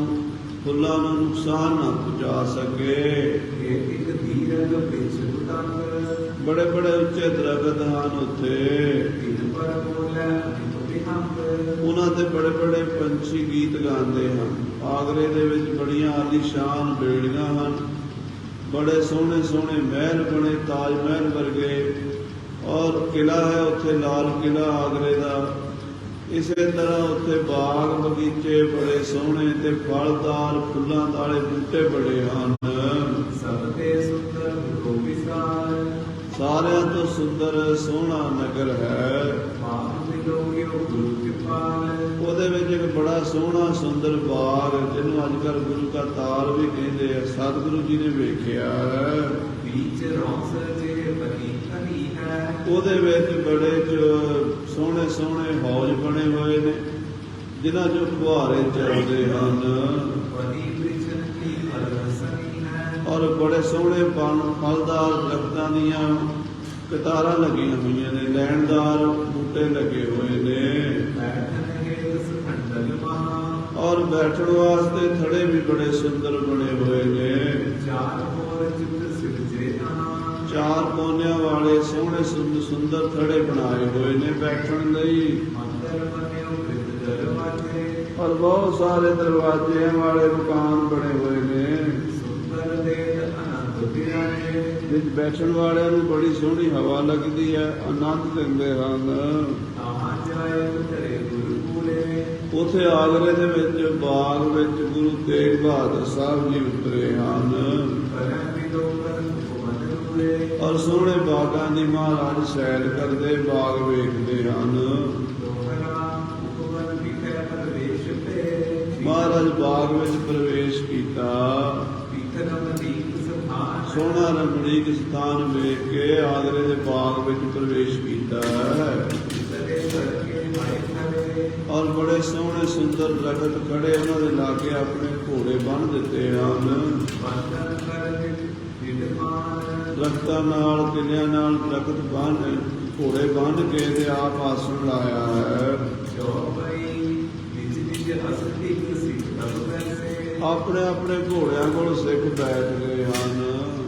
ਫੁੱਲਾਂ ਨੂੰ ਨੁਕਸਾਨ ਨਾ ਪਹੁੰਚਾ ਸਕੇ। ਬੜੇ ਬੜੇ ਉੱਚੇ ਦਰਖਤ ਹਨ ਉੱਥੇ। ਉਹਨਾਂ ਤੇ ਬੜੇ ਬੜੇ ਪੰਛੀ ਗੀਤ ਗਾਉਂਦੇ ਹਨ। ਆਗਰੇ ਦੇ ਵਿੱਚ ਬੜੀਆਂ ਆਲੀਸ਼ਾਨ ਬੇੜੀਆਂ ਹਨ। ਬੜੇ ਸੋਹਣੇ ਸੋਹਣੇ ਮਹਿਲ ਬਣੇ, ਤਾਜ ਮਹਿਲ ਵਰਗੇ। ਔਰ ਕਿਲਾ ਹੈ ਉੱਥੇ, ਲਾਲ ਕਿਲਾ ਆਗਰੇ ਦਾ। ਇਸੇ ਤਰ੍ਹਾਂ ਉੱਥੇ ਬਾਗ ਬਗੀਚੇ ਬੜੇ ਸੋਹਣੇ ਤੇ ਫਲਦਾਰ ਫੁੱਲਾਂ ਵਾਲੇ ਬੂਟੇ ਬੜੇ ਹਨ। ਸਾਰਿਆਂ ਤੋਂ ਸੁੰਦਰ ਸੋਹਣਾ ਨਗਰ ਹੈ। ਉਹਦੇ ਵਿੱਚ ਇੱਕ ਬੜਾ ਸੋਹਣਾ ਸੁੰਦਰ ਬਾਗ, ਜਿਹਨੂੰ ਅੱਜ ਕੱਲ੍ਹ ਗੁਰੂ ਕਾ ਤਾਲ ਵੀ ਕਹਿੰਦੇ ਆ, ਸਤਿਗੁਰੂ ਜੀ ਨੇ ਵੇਖਿਆ ਹੈ। ਉਹਦੇ ਵਿੱਚ ਬੜੇ ਸੋਹਣੇ ਸੋਹਣੇ ਹੌਜ ਬਣੇ ਹੋਏ ਨੇ, ਜਿਨ੍ਹਾਂ ਚੋਂ ਫੁਹਾਰੇ ਚੱਲਦੇ ਹਨ। ਔਰ ਬੜੇ ਸੋਹਣੇ ਫਲਦਾਰ ਦਰਖਤਾਂ ਦੀਆਂ ਕਤਾਰਾਂ ਲੱਗੀਆਂ ਹੋਈਆਂ ਨੇ, ਲੈਣਦਾਰ ਬੂਟੇ ਲੱਗੇ ਹੋਏ ਨੇ। ਔਰ ਬੈਠਣ ਵਾਸਤੇ ਥੜੇ ਵੀ ਬੜੇ ਸੁੰਦਰ ਬਣੇ ਹੋਏ ਨੇ। 4 ਕੋਨਿਆਂ ਵਾਲੇ ਸੋਹਣੇ ਸੁੰਦਰ ਥੜੇ ਬਣਾਏ ਹੋਏ ਨੇ ਬੈਠਣ ਲਈ। ਔਰ ਬਹੁਤ ਸਾਰੇ ਦਰਵਾਜ਼ਿਆਂ ਵਾਲੇ ਮਕਾਨ ਬਣੇ ਹੋਏ ਨੇ, ਵਿੱਚ ਬੈਠਣ ਵਾਲਿਆਂ ਨੂੰ ਬੜੀ ਸੋਹਣੀ ਹਵਾ ਲੱਗਦੀ ਹੈ, ਆਨੰਦ ਲੈਂਦੇ ਹਨ। ਉੱਥੇ ਆਗਰੇ ਦੇ ਵਿੱਚ ਬਾਗ ਵਿੱਚ ਗੁਰੂ ਤੇਗ ਬਹਾਦਰ ਸਾਹਿਬ ਜੀ ਉਤਰੇ ਹਨ। ਔਰ ਸੋਹਣੇ ਬਾਗਾਂ ਦੀ ਮਹਾਰਾਜ ਸੈਰ ਕਰਦੇ, ਬਾਗ ਵੇਖਦੇ ਹਨ। ਮਹਾਰਾਜ ਬਾਗ ਵਿੱਚ ਪ੍ਰਵੇਸ਼ ਕੀਤਾ। ਸੋਹਣਾ ਰਮਣੀਕ ਸਥਾਨ ਵੇਖ ਕੇ ਆਗਰੇ ਦੇ ਬਾਗ ਵਿੱਚ ਪ੍ਰਵੇਸ਼ ਕੀਤਾ ਹੈ। ਔਰ ਬੜੇ ਸੋਹਣੇ ਸੁੰਦਰ ਦਰਖਤ ਖੜੇ ਉਹਨਾਂ ਦੇ ਲਾਗੇ ਆਪਣੇ ਘੋੜੇ ਬੰਨ੍ਹ ਦਿੱਤੇ ਹਨ। ਬੰਧਨ ਕਰ ਵਿਦਮਾਨ ਦਰਖਤਾਂ ਨਾਲ ਕਿਲਿਆਂ ਨਾਲ ਦਰਖਤ ਬੰਨ੍ਹ ਘੋੜੇ ਬੰਨ੍ਹ ਕੇ ਤੇ ਆਪ ਆਸਣ ਲਾਇਆ ਹੈ। ਜੋ ਬਈ ਨਿਜ ਨਿਜ ਅਸਤੀ ਸਿੱਖ ਤਬ ਵੈਸੇ ਆਪਣੇ ਆਪਣੇ ਘੋੜਿਆਂ ਕੋਲ ਸਿੱਖ ਬੈਠ ਗਏ ਹਨ।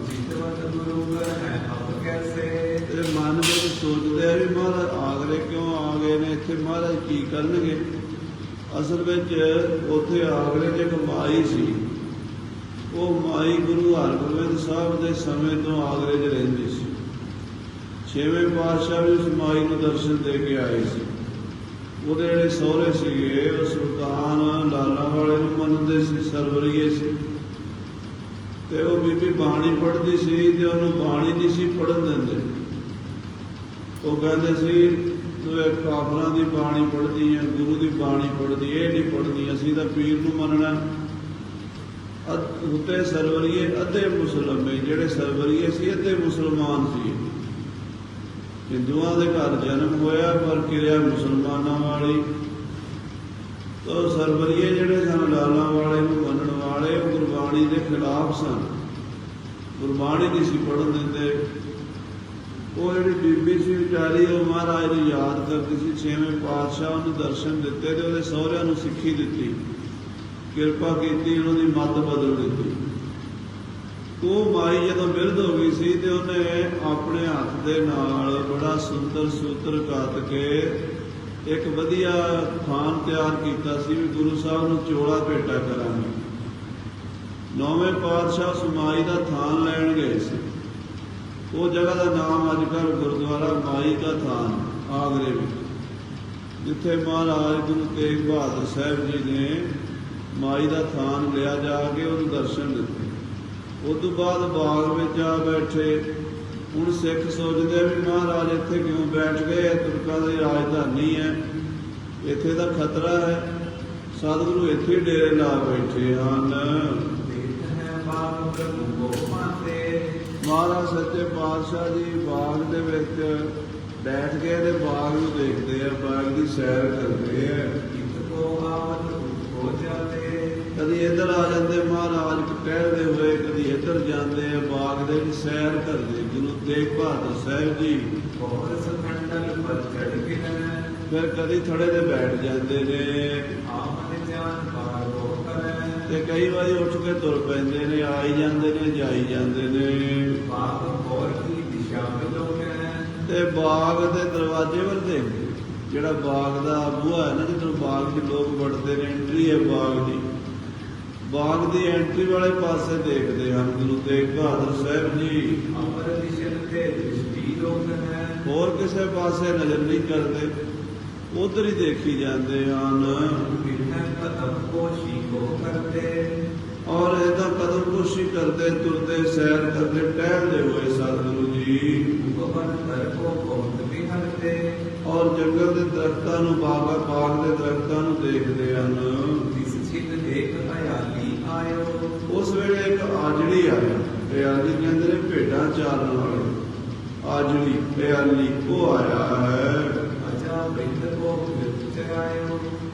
ਜਿਤਵਤ ਗੁਰੂ ਕਰ ਹੈ ਅਬ ਕੈਸੇ ਤੇ ਮਨ ਵਿੱਚ ਸੋਚਦੇ ਆ ਵੀ ਮਹਾਰਾਜ ਆਗਰੇ ਕਿਉਂ ਆ ਗਏ ਨੇ, ਇੱਥੇ ਮਹਾਰਾਜ ਕੀ ਕਰਨਗੇ। ਅਸਲ ਵਿੱਚ ਉੱਥੇ ਆਗਰੇ 'ਚ ਇੱਕ ਮਾਈ ਸੀ। ਉਹ ਮਾਈ ਗੁਰੂ ਹਰਗੋਬਿੰਦ ਸਾਹਿਬ ਦੇ ਸਮੇਂ ਤੋਂ ਆਗਰੇ 'ਚ ਰਹਿੰਦੀ ਸੀ। 6ਵੇਂ ਪਾਤਸ਼ਾਹ ਵੀ ਉਸ ਮਾਈ ਨੂੰ ਦਰਸ਼ਨ ਦੇ ਕੇ ਆਏ ਸੀ। ਉਹਦੇ ਜਿਹੜੇ ਸਹੁਰੇ ਸੀਗੇ ਉਹ ਸੁਲਤਾਨ ਲਾਲਾ ਵਾਲੇ ਨੂੰ ਮੰਨਦੇ ਸੀ, ਸਰਵਰੀਏ ਸੀ। ਤੇ ਉਹ ਬੀਬੀ ਬਾਣੀ ਪੜ੍ਹਦੀ ਸੀ ਤੇ ਉਹਨੂੰ ਬਾਣੀ ਨਹੀਂ ਸੀ ਪੜ੍ਹਨ ਦਿੰਦੇ। ਉਹ ਕਹਿੰਦੇ ਸੀ ਤੂੰ ਇਹ ਕਾਫਰਾਂ ਦੀ ਬਾਣੀ ਪੜ੍ਹਦੀ ਹੈ, ਗੁਰੂ ਦੀ ਬਾਣੀ ਪੜ੍ਹਦੀ, ਇਹ ਨਹੀਂ ਪੜ੍ਹਦੀ, ਅਸੀਂ ਤਾਂ ਪੀਰ ਨੂੰ ਮੰਨਣਾ। ਉੱਤੇ ਸਰਵਰੀਏ ਅੱਧੇ ਮੁਸਲਮਾਨ, ਜਿਹੜੇ ਸਰਵਰੀਏ ਸੀ ਅੱਧੇ ਮੁਸਲਮਾਨ ਸੀ। ਹਿੰਦੂਆਂ ਦੇ ਘਰ ਜਨਮ ਹੋਇਆ ਪਰ ਕਿਰਿਆ ਮੁਸਲਮਾਨਾਂ ਵਾਲੀ। ਤਾਂ ਸਰਵਰੀਏ ਜਿਹੜੇ ਸਨ ਲਾਲਾਂ ਵਾਲੇ ਨੂੰ ਮੰਨਣ ਵਾਲੇ, ਉਹ ਗੁਰਬਾਣੀ ਦੇ ਖਿਲਾਫ ਸਨ, ਗੁਰਬਾਣੀ ਨਹੀਂ ਸੀ ਪੜ੍ਹਨ ਦਿੰਦੇ। ਉਹ ਜਿਹੜੀ ਬੀਬੀ ਸੀ ਵਿਚਾਰੀ, ਉਹ ਮਹਾਰਾਜ ਨੂੰ ਯਾਦ ਕਰਦੀ ਸੀ। 6ਵੇਂ ਪਾਤਸ਼ਾਹ ਨੂੰ ਦਰਸ਼ਨ ਦਿੱਤੇ ਤੇ ਉਹਦੇ ਸਹੁਰਿਆਂ ਨੂੰ ਸਿੱਖੀ ਦਿੱਤੀ, ਕਿਰਪਾ ਕੀਤੀ, ਉਹਨਾਂ ਦੀ ਮੱਤ ਬਦਲ ਦਿੱਤੀ। ਉਹ ਮਾਈ ਜਦੋਂ ਬਿਰਧ ਹੋ ਗਈ ਸੀ ਤੇ ਉਹਨੇ ਆਪਣੇ ਹੱਥ ਦੇ ਨਾਲ ਬੜਾ ਸੁੰਦਰ ਸੂਤਰ ਕੱਤ ਕੇ ਇੱਕ ਵਧੀਆ ਥਾਨ ਤਿਆਰ ਕੀਤਾ ਸੀ ਵੀ ਗੁਰੂ ਸਾਹਿਬ ਨੂੰ ਚੋਲਾ ਭੇਟਾ ਕਰਾਂਗੇ। 9ਵੇਂ ਪਾਤਸ਼ਾਹ ਉਸ ਮਾਈ ਦਾ ਥਾਨ ਲੈਣ ਗਏ ਸੀ। ਉਹ ਜਗ੍ਹਾ ਦਾ ਨਾਮ ਅੱਜ ਕੱਲ੍ਹ ਗੁਰਦੁਆਰਾ ਮਾਈ ਦਾ ਥਾਨ ਆਗਰੇ ਵਿੱਚ, ਜਿੱਥੇ ਮਹਾਰਾਜ ਗੁਰੂ ਤੇਗ ਬਹਾਦਰ ਸਾਹਿਬ ਜੀ ਨੇ ਮਾਈ ਦਾ ਥਾਨ ਲਿਆ, ਜਾ ਕੇ ਉਹਨੂੰ ਦਰਸ਼ਨ ਦਿੱਤੇ। ਉਸ ਤੋਂ ਬਾਅਦ ਬਾਗ ਵਿੱਚ ਆ ਬੈਠੇ। ਹੁਣ ਸਿੱਖ ਸੋਚਦੇ ਵੀ ਮਹਾਰਾਜ ਇੱਥੇ ਕਿਉਂ ਬੈਠ ਗਏ, ਤੁਰਕਾਂ ਦੀ ਰਾਜਧਾਨੀ ਹੈ, ਇੱਥੇ ਦਾ ਖਤਰਾ ਹੈ। ਸਤਿਗੁਰੂ ਇੱਥੇ ਡੇਰੇ ਲਾ ਬੈਠੇ ਹਨ। ਮਹਾਰਾਜ ਸੱਚੇ ਪਾਤਸ਼ਾਹ ਜੀ ਬਾਗ ਦੇ ਵਿੱਚ ਬੈਠ ਕੇ ਤੇ ਬਾਗ ਨੂੰ ਦੇਖਦੇ ਆ, ਬਾਗ ਦੀ ਸੈਰ ਕਰਦੇ ਆ। ਕਦੀ ਇੱਧਰ ਆ ਜਾਂਦੇ ਮਹਾਰਾਜ ਟਹਿਲਦੇ ਹੋਏ, ਕਦੀ ਇੱਧਰ ਜਾਂਦੇ ਆ, ਬਾਗ ਦੇ ਵਿੱਚ ਸੈਰ ਕਰਦੇ ਗੁਰੂ ਤੇਗ ਬਹਾਦਰ ਸਾਹਿਬ ਜੀ। ਫਿਰ ਕਦੀ ਥੜੇ ਤੇ ਬੈਠ ਜਾਂਦੇ ਨੇ ਤੇ ਕਈ ਵਾਰੀ ਉੱਠ ਕੇ ਤੁਰ ਪੈਂਦੇ ਨੇ, ਆਈ ਜਾਂਦੇ ਨੇ, ਜਾਈ ਜਾਂਦੇ ਨੇ। ਤੇ ਬਾਗ ਦੇ ਦਰਵਾਜ਼ੇ ਵੱਲ ਦੇਖਦੇ, ਜਿਹੜਾ ਬਾਗ ਦਾ ਬੂਹਾ ਹੈ ਨਾ, ਜਦੋਂ ਬਾਗ 'ਚ ਲੋਕ ਵੜਦੇ ਨੇ, ਐਂਟਰੀ ਹੈ ਬਾਗ ਦੀ, ਬਾਗ ਦੀ ਐਂਟਰੀ ਵਾਲੇ ਪਾਸੇ ਦੇਖਦੇ ਹਨ ਗੁਰੂ ਤੇਗ ਬਹਾਦਰ ਸਾਹਿਬ ਜੀ। ਹੋਰ ਕਿਸੇ ਪਾਸੇ ਨਜ਼ਰ ਨਹੀਂ ਕਰਦੇ, ਉਧਰ ਹੀ ਦੇਖੀ ਜਾਂਦੇ ਹਨ। ਔਰ ਇਹਦਾ ਕਦਮਕੁਸ਼ੀ ਕਰਦੇ, ਤੁਰਦੇ, ਸੈਰ ਕਰਦੇ, ਟਹਿਲਦੇ ਹੋਏ ਸਤਿਗੁਰੂ ਜੀ। ਔਰ ਜੰਗਲ ਦੇ ਦਰਖਤਾਂ ਨੂੰ, ਬਾਗ ਦੇ ਦਰਖਤਾਂ ਨੂੰ ਦੇਖਦੇ ਹਨ। ਉਸ ਵੇਲੇ ਇੱਕ ਆਜੜੀ ਆਇਆ। ਪਿਆਲੀ ਕਹਿੰਦੇ ਨੇ ਭੇਡਾਂ ਚਾਰਨ ਵਾਲੇ, ਆਜੜੀ ਪਿਆਲੀ ਉਹ ਆਇਆ ਹੈ।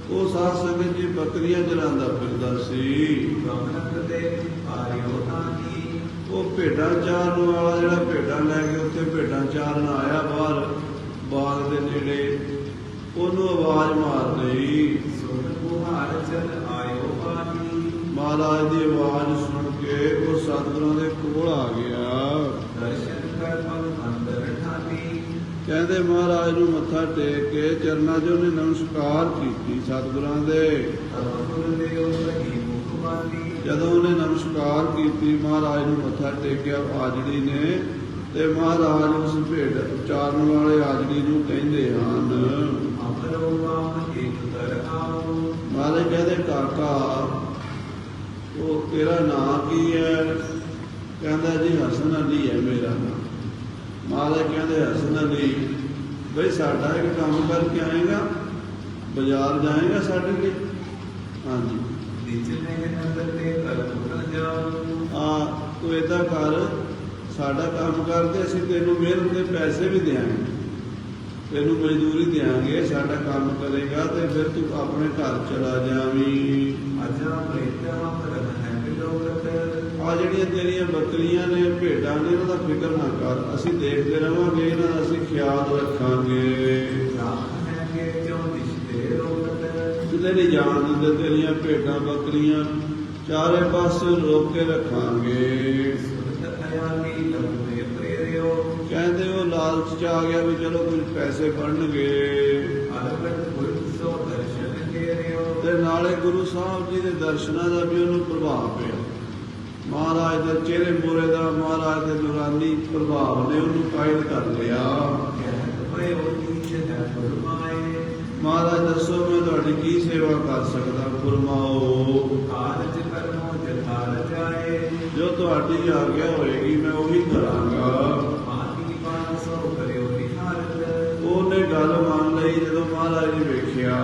ਉਹ ਸਾਧ ਸੰਗਤ ਜੀ ਬੱਕਰੀਆਂ ਚਰਾਉਂਦਾ ਫਿਰਦਾ ਸੀ। ਉਹ ਭੇਡਾਂ ਚਾਰਨ ਵਾਲਾ ਜਿਹੜਾ ਭੇਡਾਂ ਲੈ ਕੇ ਉੱਥੇ ਭੇਡਾਂ ਚਾਰਨ ਆਇਆ ਬਾਹਰ ਬਾਗ ਦੇ ਨੇੜੇ, ਉਹਨੂੰ ਆਵਾਜ਼ ਮਾਰ ਲਈ। ਮਹਾਰਾਜ ਦੀ ਆਵਾਜ਼ ਸੁਣ ਕੇ ਉਹ ਸਤਿਗੁਰਾਂ ਦੇ ਕੋਲ ਆ ਗਿਆ। ਕਹਿੰਦੇ ਮਹਾਰਾਜ ਨੂੰ ਮੱਥਾ ਟੇਕ ਕੇ ਚਰਨਾਂ 'ਚ ਉਹਨੇ ਨਮਸਕਾਰ ਕੀਤੀ ਸਤਿਗੁਰਾਂ ਦੇ। ਜਦੋਂ ਉਹਨੇ ਨਮਸਕਾਰ ਕੀਤੀ, ਮਹਾਰਾਜ ਨੂੰ ਮੱਥਾ ਟੇਕਿਆ ਆਜੜੀ ਨੇ, ਤੇ ਮਹਾਰਾਜ ਉਸ ਭੇਡ ਚਾਰਨ ਵਾਲੇ ਆਜੜੀ ਨੂੰ ਕਹਿੰਦੇ ਹਨ। ਮਹਾਰਾਜ ਕਹਿੰਦੇ ਕਾਕਾ, ਉਹ ਤੇਰਾ ਨਾਂ ਕੀ ਹੈ? ਕਹਿੰਦਾ ਜੀ ਹਸਨ ਅਲੀ ਹੈ ਮੇਰਾ ਨਾਂ। ਮਹਾਰਾਜ ਕਹਿੰਦੇ ਹਸਨ ਅਲੀ, ਬਈ ਸਾਡਾ ਇੱਕ ਕੰਮ ਕਰਕੇ ਆਏਗਾ, ਬਾਜ਼ਾਰ ਜਾਏਗਾ ਸਾਡੇ ਲਈ? ਹਾਂਜੀ। ਤੂੰ ਏਦਾਂ ਕਰ, ਸਾਡਾ ਕੰਮ ਕਰਦੇ, ਅਸੀਂ ਤੈਨੂੰ ਮਿਹਨਤ ਦੇ ਪੈਸੇ ਵੀ ਦਿਆਂਗੇ। ਤੈਨੂੰ ਮਜ਼ਦੂਰੀ ਦਿਆਂਗੇ, ਸਾਡਾ ਕੰਮ ਕਰੇਗਾ ਤੇ ਫਿਰ ਤੂੰ ਆਪਣੇ ਘਰ ਚਲਾ ਜਾਵੀਂ। ਅਜਾ ਪ੍ਰੇਤਿਆ ਕਰਨ ਹੈ ਲੋਕਤ ਆ ਜਿਹੜੀਆਂ ਤੇਰੀਆਂ ਬੱਕਰੀਆਂ ਨੇ, ਭੇਡਾਂ ਨੇ, ਇਹਨਾਂ ਦਾ ਫਿਕਰ ਨਾ ਕਰ, ਅਸੀਂ ਦੇਖਦੇ ਰਵਾਂਗੇ, ਇਹਨਾਂ ਦਾ ਅਸੀਂ ਖਿਆਲ ਰੱਖਾਂਗੇ। ਰਾਮ ਹੈ ਕਿ ਜੋ ਦਿਸ਼ਤੇ ਰੋਕਤ ਕਿਤੇ ਨਹੀਂ ਜਾਣ ਦਿੰਦੇ ਤੇਰੀਆਂ ਭੇਡਾਂ ਬੱਕਰੀਆਂ, ਚਾਰੇ ਪਾਸੇ ਰੋਕ ਕੇ ਰੱਖਾਂਗੇ। ਸੁਨਤ ਅਯਾਲੀ ਲੰਮੇ ਪ੍ਰੇਰਿਓ ਕਹਿੰਦੇ ਉਹ ਲਾਲਚ ਚ ਆ ਗਿਆ ਵੀ ਚਲੋ ਕੁਝ ਪੈਸੇ ਬਣਨਗੇ, ਅਰਗਤ ਗੁਰ ਸੋ ਦਰਸ਼ਨ ਕੇਰਿਓ ਤੇ ਨਾਲੇ ਗੁਰੂ ਸਾਹਿਬ ਜੀ ਦੇ ਦਰਸ਼ਨਾਂ ਦਾ ਵੀ ਉਹਨੂੰ ਪ੍ਰਭਾਵ ਪਿਆ। ਮਹਾਰਾਜ ਦੇ ਚਿਹਰੇ ਮੋਰੇ ਦਾ, ਮਹਾਰਾਜ ਦੇ ਨੂਰਾਨੀ ਪ੍ਰਭਾਵ ਨੇ ਉਹਨੂੰ ਕਾਇਲ ਕਰ ਲਿਆ। ਕਹਿਤ ਪਏ ਉਹ ਨੀਚ ਹੈ ਫਰਮਾਏ ਮਹਾਰਾਜ ਦੱਸੋ ਮੈਂ ਤੁਹਾਡੀ ਕੀ ਸੇਵਾ ਕਰ ਸਕਦਾ, ਫਰਮਾਓ। ਕਾਰਜ ਕਰਮੋ ਜਥਾ ਰਜਾਏ ਜੋ ਤੁਹਾਡੀ ਆਗਿਆ ਹੋਏਗੀ ਮੈਂ ਉਹੀ ਕਰਾਂਗਾ। ਮਾਤੀ ਬਾਣ ਸੋ ਕਰਿਓ ਨਿਹਾਰਤ ਉਹਨੇ ਗੱਲ ਮੰਨ ਲਈ ਜਦੋਂ ਮਹਾਰਾਜ ਨੇ ਵੇਖਿਆ,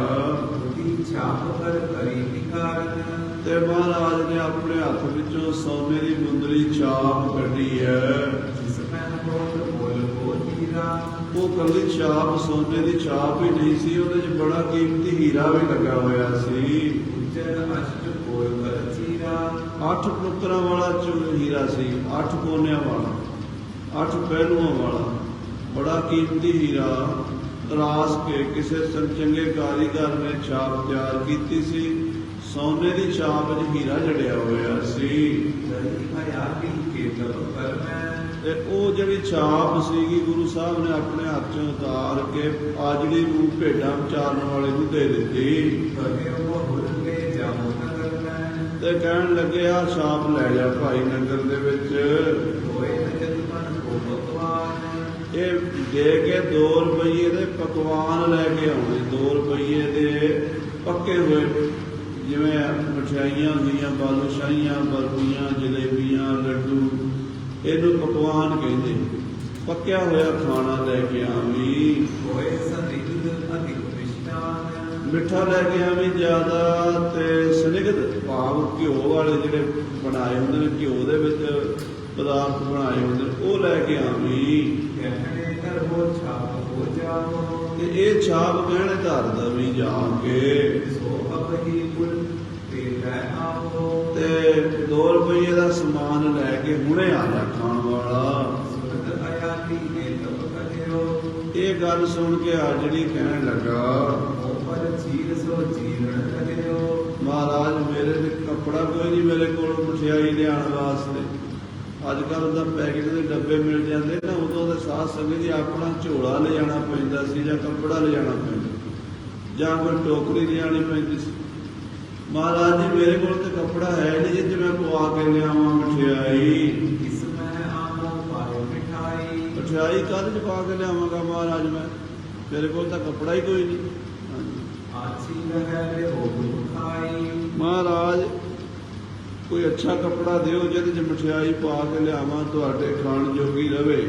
ਬੁੱਧੀ ਛਾਪ ਕਰ ਕਰੀ ਵਿਕਾਰਨ ਤੇ ਮਹਾਰਾਜ ਨੇ ਆਪਣੇ ਹੱਥ ਵਿੱਚੋਂ ਸੋਨੇ ਦੀ ਮੁੰਦਰੀ ਛਾਪ ਕੱਢੀ ਹੈ। ਜਿਸ ਮੈਂ ਬੋਲ ਬੋਲ ਬੋਲੀਰਾ ਉਹ ਕੱਲੀ ਛਾਪ ਸੋਨੇ ਦੀ ਛਾਪ ਹੀ ਨਹੀਂ ਸੀ, ਉਹਦੇ 'ਚ ਬੜਾ ਕੀਮਤੀ ਹੀਰਾ ਵੀ ਲੱਗਾ ਹੋਇਆ ਸੀ। ਉਜਰ ਅਸ਼ਟ ਕੋਲ ਕਰ ਚੀਰਾ 8 ਟੁਕੜਾਂ ਵਾਲਾ ਹੀਰਾ ਸੀ, 8 ਕੋਨਿਆਂ ਵਾਲਾ, 8 ਪਹਿਲੂਆਂ ਵਾਲਾ, ਬੜਾ ਕੀਮਤੀ ਹੀਰਾ ਤਰਾਸ਼ ਕੇ ਕਿਸੇ ਚੰਗੇ ਕਾਰੀਗਰ ਨੇ ਛਾਪ ਤਿਆਰ ਕੀਤੀ ਸੀ। ਸੋਨੇ ਦੀ ਛਾਪ 'ਚ ਹੀਰਾ ਜੜਿਆ ਹੋਇਆ ਸੀ। ਜਈ ਅਯਾਲੀ ਕੇ ਤਬ ਕਰ ਮੈਂ ਤੇ ਉਹ ਜਿਹੜੀ ਛਾਪ ਸੀਗੀ ਗੁਰੂ ਸਾਹਿਬ ਨੇ ਆਪਣੇ ਹੱਥ 'ਚੋਂ ਉਤਾਰ ਕੇ ਆਜੜੀ ਨੂੰ ਭੇਡਾਂ ਚਾਰਨ ਵਾਲੇ ਨੂੰ ਦੇ ਦਿੱਤੀ। ਕਰੇ ਉਹ ਹੁਰ ਲੈ ਜਾਉ ਨਗਰ ਮੈਂ ਤੇ ਕਹਿਣ ਲੱਗੇ ਆ ਛਾਪ ਲੈ ਜਾ ਭਾਈ ਨਗਰ ਦੇ ਵਿੱਚ। ਹੋਏ ਜਦ ਮਨ ਕੋ ਭਗਵਾਨ ਇਹ ਦੇ ਕੇ 2 ਰੁਪਈਏ ਦੇ ਪਕਵਾਨ ਲੈ ਕੇ ਆਉਣੇ, 2 ਰੁਪਈਏ ਦੇ ਪੱਕੇ ਹੋਏ, ਜਿਵੇਂ ਮਠਿਆਈਆਂ ਹੁੰਦੀਆਂ, ਬਾਲੂਸ਼ਾਹੀਆਂ, ਬਰਫੀਆਂ, ਜਲੇਬੀਆਂ, ਲੱਡੂ, ਇਹਨੂੰ ਪਕਵਾਨ ਕਹਿੰਦੇ। ਪੱਕਿਆ ਹੋਇਆ ਖਾਣਾ ਲੈ ਕੇ ਆਵੀਂ। ਹੋਏ ਸੰਦਿਗਧ ਅਧਿਕ ਵਿਸ਼ਨਾਨ ਮਿੱਠਾ ਲੈ ਕੇ ਆਵੀਂ ਜ਼ਿਆਦਾ, ਤੇ ਸਨਿਗਧ ਭਾਵ ਘਿਓ ਵਾਲੇ ਜਿਹੜੇ ਬਣਾਏ ਹੁੰਦੇ ਨੇ, ਘਿਓ ਦੇ ਵਿੱਚ ਪਦਾਰਥ ਬਣਾਏ ਹੁੰਦੇ ਨੇ, ਉਹ ਲੈ ਕੇ ਆਵੀਂ। ਕਹਿਣੇ ਕਰ ਹੋ ਛਾਪ ਹੋ ਜਾਓ ਤੇ ਇਹ ਛਾਪ ਗਹਿਣੇ ਧਰ ਦਵੀਂ ਜਾ ਕੇ। ਸੋ ਅਬ ਹੀ ਕੁਲ ਤੇ ਲੈ ਆਓ ਤੇ 2 ਰੁਪਈਏ ਦਾ ਸਮਾਨ ਲੈ ਕੇ ਹੁਣੇ ਆ ਜਾ ਖਾਣ ਵਾਲਾ। ਸੁਨਤ ਅਯਾਲੀ ਨੇ ਤਬ ਕਰਿਓ ਇਹ ਗੱਲ ਸੁਣ ਕੇ ਆਜੜੀ ਕਹਿਣ ਲੱਗਾ, ਉਹ ਪਰ ਚੀਰ ਸੋ ਚੀਰਣ ਕਰਿਓ ਮਹਾਰਾਜ ਮੇਰੇ ਤੇ ਕੱਪੜਾ ਕੋਈ ਨਹੀਂ ਮੇਰੇ ਕੋਲ ਮਠਿਆਈ ਲਿਆਉਣ ਵਾਸਤੇ। ਅੱਜ ਕੱਲ੍ਹ ਤਾਂ ਪੈਕਟ ਦੇ ਡੱਬੇ ਮਿਲ ਜਾਂਦੇ ਨਾ, ਉਦੋਂ ਦੇ ਸਾਧ ਸੰਗਤ ਜੀ ਆਪਣਾ ਝੋਲਾ ਲਿਜਾਣਾ ਪੈਂਦਾ ਸੀ, ਜਾਂ ਕੱਪੜਾ ਲਿਜਾਣਾ ਪੈਂਦਾ, ਜਾਂ ਕੋਈ ਟੋਕਰੀ ਲਿਆਉਣੀ ਪੈਂਦੀ ਸੀ। ਮਹਾਰਾਜ ਜੀ ਮੇਰੇ ਕੋਲ ਤਾਂ ਕੱਪੜਾ ਹੈ ਨਹੀਂ ਜਿੱਥੇ ਮੈਂ ਪਵਾ ਕੇ ਲਿਆਵਾਂ ਮਠਿਆਈ। ਇਸ ਮੈਂ ਆਮੋ ਪਾਇਓ ਮਿਠਾਈ ਮਠਿਆਈ ਕਾਹਦੇ 'ਚ ਪਾ ਕੇ ਲਿਆਵਾਂਗਾ ਮਹਾਰਾਜ ਮੈਂ, ਮੇਰੇ ਕੋਲ ਤਾਂ ਕੱਪੜਾ ਹੀ ਕੋਈ ਨਹੀਂ। ਹਾਂਜੀ ਆਛੀ ਲਹਿ ਰੇ ਹੋ ਖਾਈ ਮਹਾਰਾਜ ਕੋਈ ਅੱਛਾ ਕੱਪੜਾ ਦਿਓ ਜਿਹਦੇ 'ਚ ਮਠਿਆਈ ਪਾ ਕੇ ਲਿਆਵਾਂ, ਤੁਹਾਡੇ ਖਾਣ ਜੋਗੀ ਰਵੇ।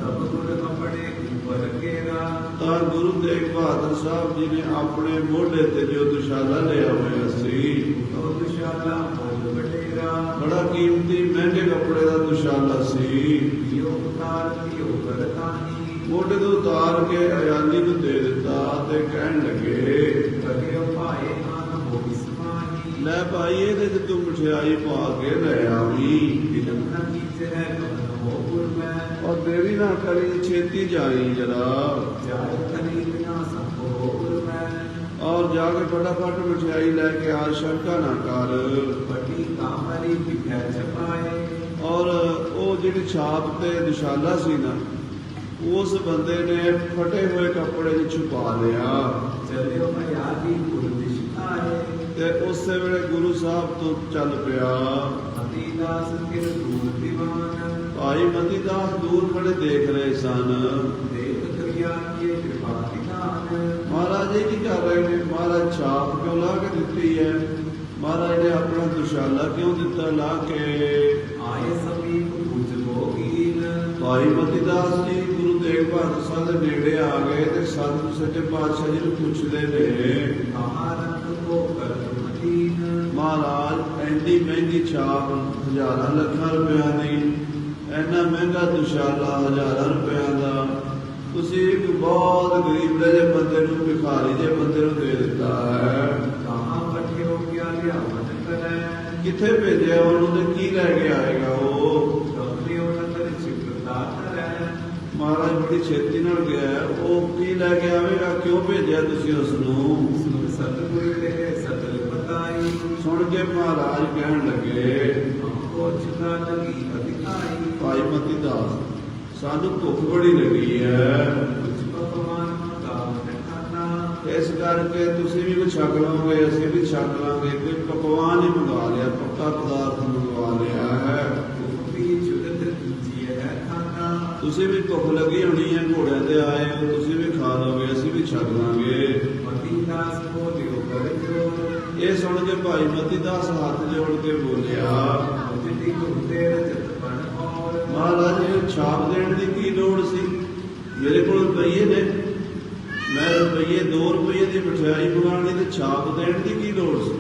ਤਬ ਗੁਰ ਆਪਣੇ ਉੱਪਰ ਕੇਰਾ ਤਾਂ ਗੁਰੂ ਤੇਗ ਬਹਾਦਰ ਸਾਹਿਬ ਜੀ ਨੇ ਆਪਣੇ ਮੋਢੇ ਤੇ ਜੋ ਦੁਸ਼ਾਲਾ ਲਿਆ ਹੋਇਆ ਸੀ, ਉਹ ਦੁਸ਼ਾਲਾ ਮੁੱਲ ਵਡੇਰਾ ਬੜਾ ਕੀਮਤੀ ਮਹਿੰਗੇ ਕੱਪੜੇ ਦਾ ਦੁਸ਼ਾਲਾ ਸੀ, ਜੋ ਉਤਾਰ ਦਿਓ ਕਰਤਾਨੀ ਮੋਢੇ ਤੋਂ ਉਤਾਰ ਕੇ ਅਯਾਲੀ ਨੂੰ ਦੇ ਦਿੱਤਾ ਤੇ ਕਹਿਣ ਲੱਗੇ, ਕਰਿਓ ਭਾਏ ਆਨ ਹੋ ਇਸਮਾਨੀ ਲੈ ਭਾਈ ਇਹਦੇ 'ਚ ਤੂੰ ਮਠਿਆਈ ਪਾ ਕੇ ਲੈ ਆਵੀਂ। ਬਿਲਮ ਨਾ ਕੀਤੇ ਹੈ ਕਮਨ ਹੋ ਗੁਰ ਮੈਂ ਔਰ ਦੇਰੀ ਨਾ ਕਰੀ, ਛੇਤੀ ਜਾਈ ਜਰਾ, ਜਾਇ ਖਰੀਦ ਨਾ ਸੰਭੋ ਗੁਰ ਮੈਂ ਔਰ ਜਾ ਕੇ ਫਟਾਫਟ ਮਠਿਆਈ ਲੈ ਕੇ ਆ, ਸ਼ੰਕਾ ਨਾ ਕਰ। ਪਟੀ ਕਾਮਰੀ ਵਿਖੈ ਛਪਾਏ ਔਰ ਉਹ ਜਿਹੜੀ ਛਾਪ ਤੇ ਦੁਸ਼ਾਲਾ ਸੀ ਨਾ, ਉਸ ਬੰਦੇ ਨੇ ਫਟੇ ਹੋਏ ਕੱਪੜੇ 'ਚ ਛੁਪਾ ਲਿਆ। ਚਲਿਓ ਮਰਿਆਦੀ ਗੁਰ ਦਿਸ਼ਾਏ ਤੇ ਉਸੇ ਵੇਲੇ ਗੁਰੂ ਸਾਹਿਬ ਤੋਂ ਚੱਲ ਪਿਆ। ਮਤੀ ਦਾਸ ਕਿਰ ਦੂਰ ਦੀਵਾਨ ਭਾਈ ਮਤੀ ਦਾਸ ਦੂਰ ਖੜੇ ਦੇਖ ਰਹੇ ਸਨ। ਦੇਖ ਕਰਿਆ ਕੀ ਕਿਰਪਾ ਵਿਧਾਨ ਮਹਾਰਾਜ ਜੀ ਕੀ ਕਰ ਰਹੇ ਨੇ? ਮਹਾਰਾਜ ਛਾਪ ਕਿਉਂ ਲਾ ਕੇ ਦਿੱਤੀ ਹੈ? ਮਹਾਰਾਜ ਨੇ ਆਪਣਾ ਦੁਸ਼ਾਲਾ ਕਿਉਂ ਦਿੱਤਾ ਲਾ ਕੇ? ਆਏ ਸਮੀਪ ਪੁੱਜ ਭੋਗੀਨ ਭਾਈ ਮਤੀ ਦਾਸ ਜੀ ਗੁਰੂ ਤੇਗ ਬਹਾਦਰ ਸਾਹਿਬ ਦੇ ਨੇੜੇ ਆ ਗਏ ਤੇ ਸਤਿਗੁਰੂ ਸੱਚੇ ਪਾਤਸ਼ਾਹ ਜੀ ਨੂੰ ਪੁੱਛਦੇ ਨੇ, ਆਰੰਭ ਕੋ ਕਰ ਮਦੀਨ ਮਹਾਰਾਜ ਐਡੀ ਮਹਿੰਗੀ ਛਾਪ, ਹਜ਼ਾਰਾਂ ਲੱਖਾਂ ਰੁਪਇਆਂ ਦੀ, ਇੰਨਾ ਮਹਿੰਗਾ ਦੁਸ਼ਾਲਾ ਹਜ਼ਾਰਾਂ ਰੁਪਇਆਂ ਦਾ, ਤੁਸੀਂ ਇੱਕ ਬਹੁਤ ਗਰੀਬ ਜਿਹੇ ਬੰਦੇ ਨੂੰ, ਭਿਖਾਰੀ ਜਿਹੇ ਬੰਦੇ ਨੂੰ ਦੇ ਦਿੱਤਾ ਹੈ। कहाँ बैठे हो क्या लियावत करे ਕਿੱਥੇ ਭੇਜਿਆ ਉਹਨੂੰ ਤੇ ਕੀ ਲੈ ਕੇ ਆਏਗਾ ਉਹ? कपड़े उन्नत चित्रता करे ਮਹਾਰਾਜ ਬੜੀ ਛੇਤੀ ਨਾਲ ਗਿਆ ਹੈ, ਉਹ ਕੀ ਲੈ ਕੇ ਆਵੇਗਾ? ਕਿਉਂ ਭੇਜਿਆ ਤੁਸੀਂ ਉਸ ਨੂੰ? सुन सतगुरु ते सतल बताई ਸੁਣ ਕੇ ਮਹਾਰਾਜ ਕਹਿਣ ਲੱਗੇ, हमको चुना लगी अधिकाई ਭਾਈ ਮਤੀ ਦਾਸ, ਸਾਨੂੰ ਭੁੱਖ ਬੜੀ ਲੱਗੀ ਹੈ, कुछ पकवान मंगावत खाना ਇਸ ਕਰਕੇ ਤੁਸੀਂ ਵੀ ਕੁਛ ਛਕ ਲਓਗੇ, ਅਸੀਂ ਵੀ ਛਕ ਲਾਂਗੇ। ਕੋਈ ਪਕਵਾਨ ਹੀ ਮੰਗਾ ਲਿਆ, ਪੱਕਾ ਪਦਾਰਥ ਮੰਗਵਾ ਲਿਆ ਹੈ। भी जुगत कीजिए है खाना ਤੁਸੀਂ ਵੀ ਭੁੱਖ ਲੱਗੀ ਹੋਣੀ ਹੈ, ਘੋੜਿਆਂ ਤੇ ਆਏ ਹੋ, ਤੁਸੀਂ ਵੀ ਖਾ ਲਓਗੇ, ਅਸੀਂ ਵੀ ਛਕ ਲਾਂਗੇ। मती दास बोलियो कर जो ਇਹ ਸੁਣ ਕੇ ਭਾਈ ਮਤੀ ਦਾਸ ਹੱਥ ਜੋੜ ਕੇ ਬੋਲਿਆ, जिति गुरु तेर जतपन और ਮਹਾਰਾਜ ਨੂੰ ਛਾਪ ਦੇਣ ਦੀ ਕੀ ਲੋੜ ਸੀ? ਮੇਰੇ ਕੋਲ ਰੁਪਈਏ ਨੇ, ਮੈਂ ਰੁਪਈਏ 2 ਰੁਪਈਏ ਦੀ ਮਠਿਆਈ ਮੰਗਾਉਣੀ ਤੇ ਛਾਪ ਦੇਣ ਦੀ ਕੀ ਲੋੜ ਸੀ?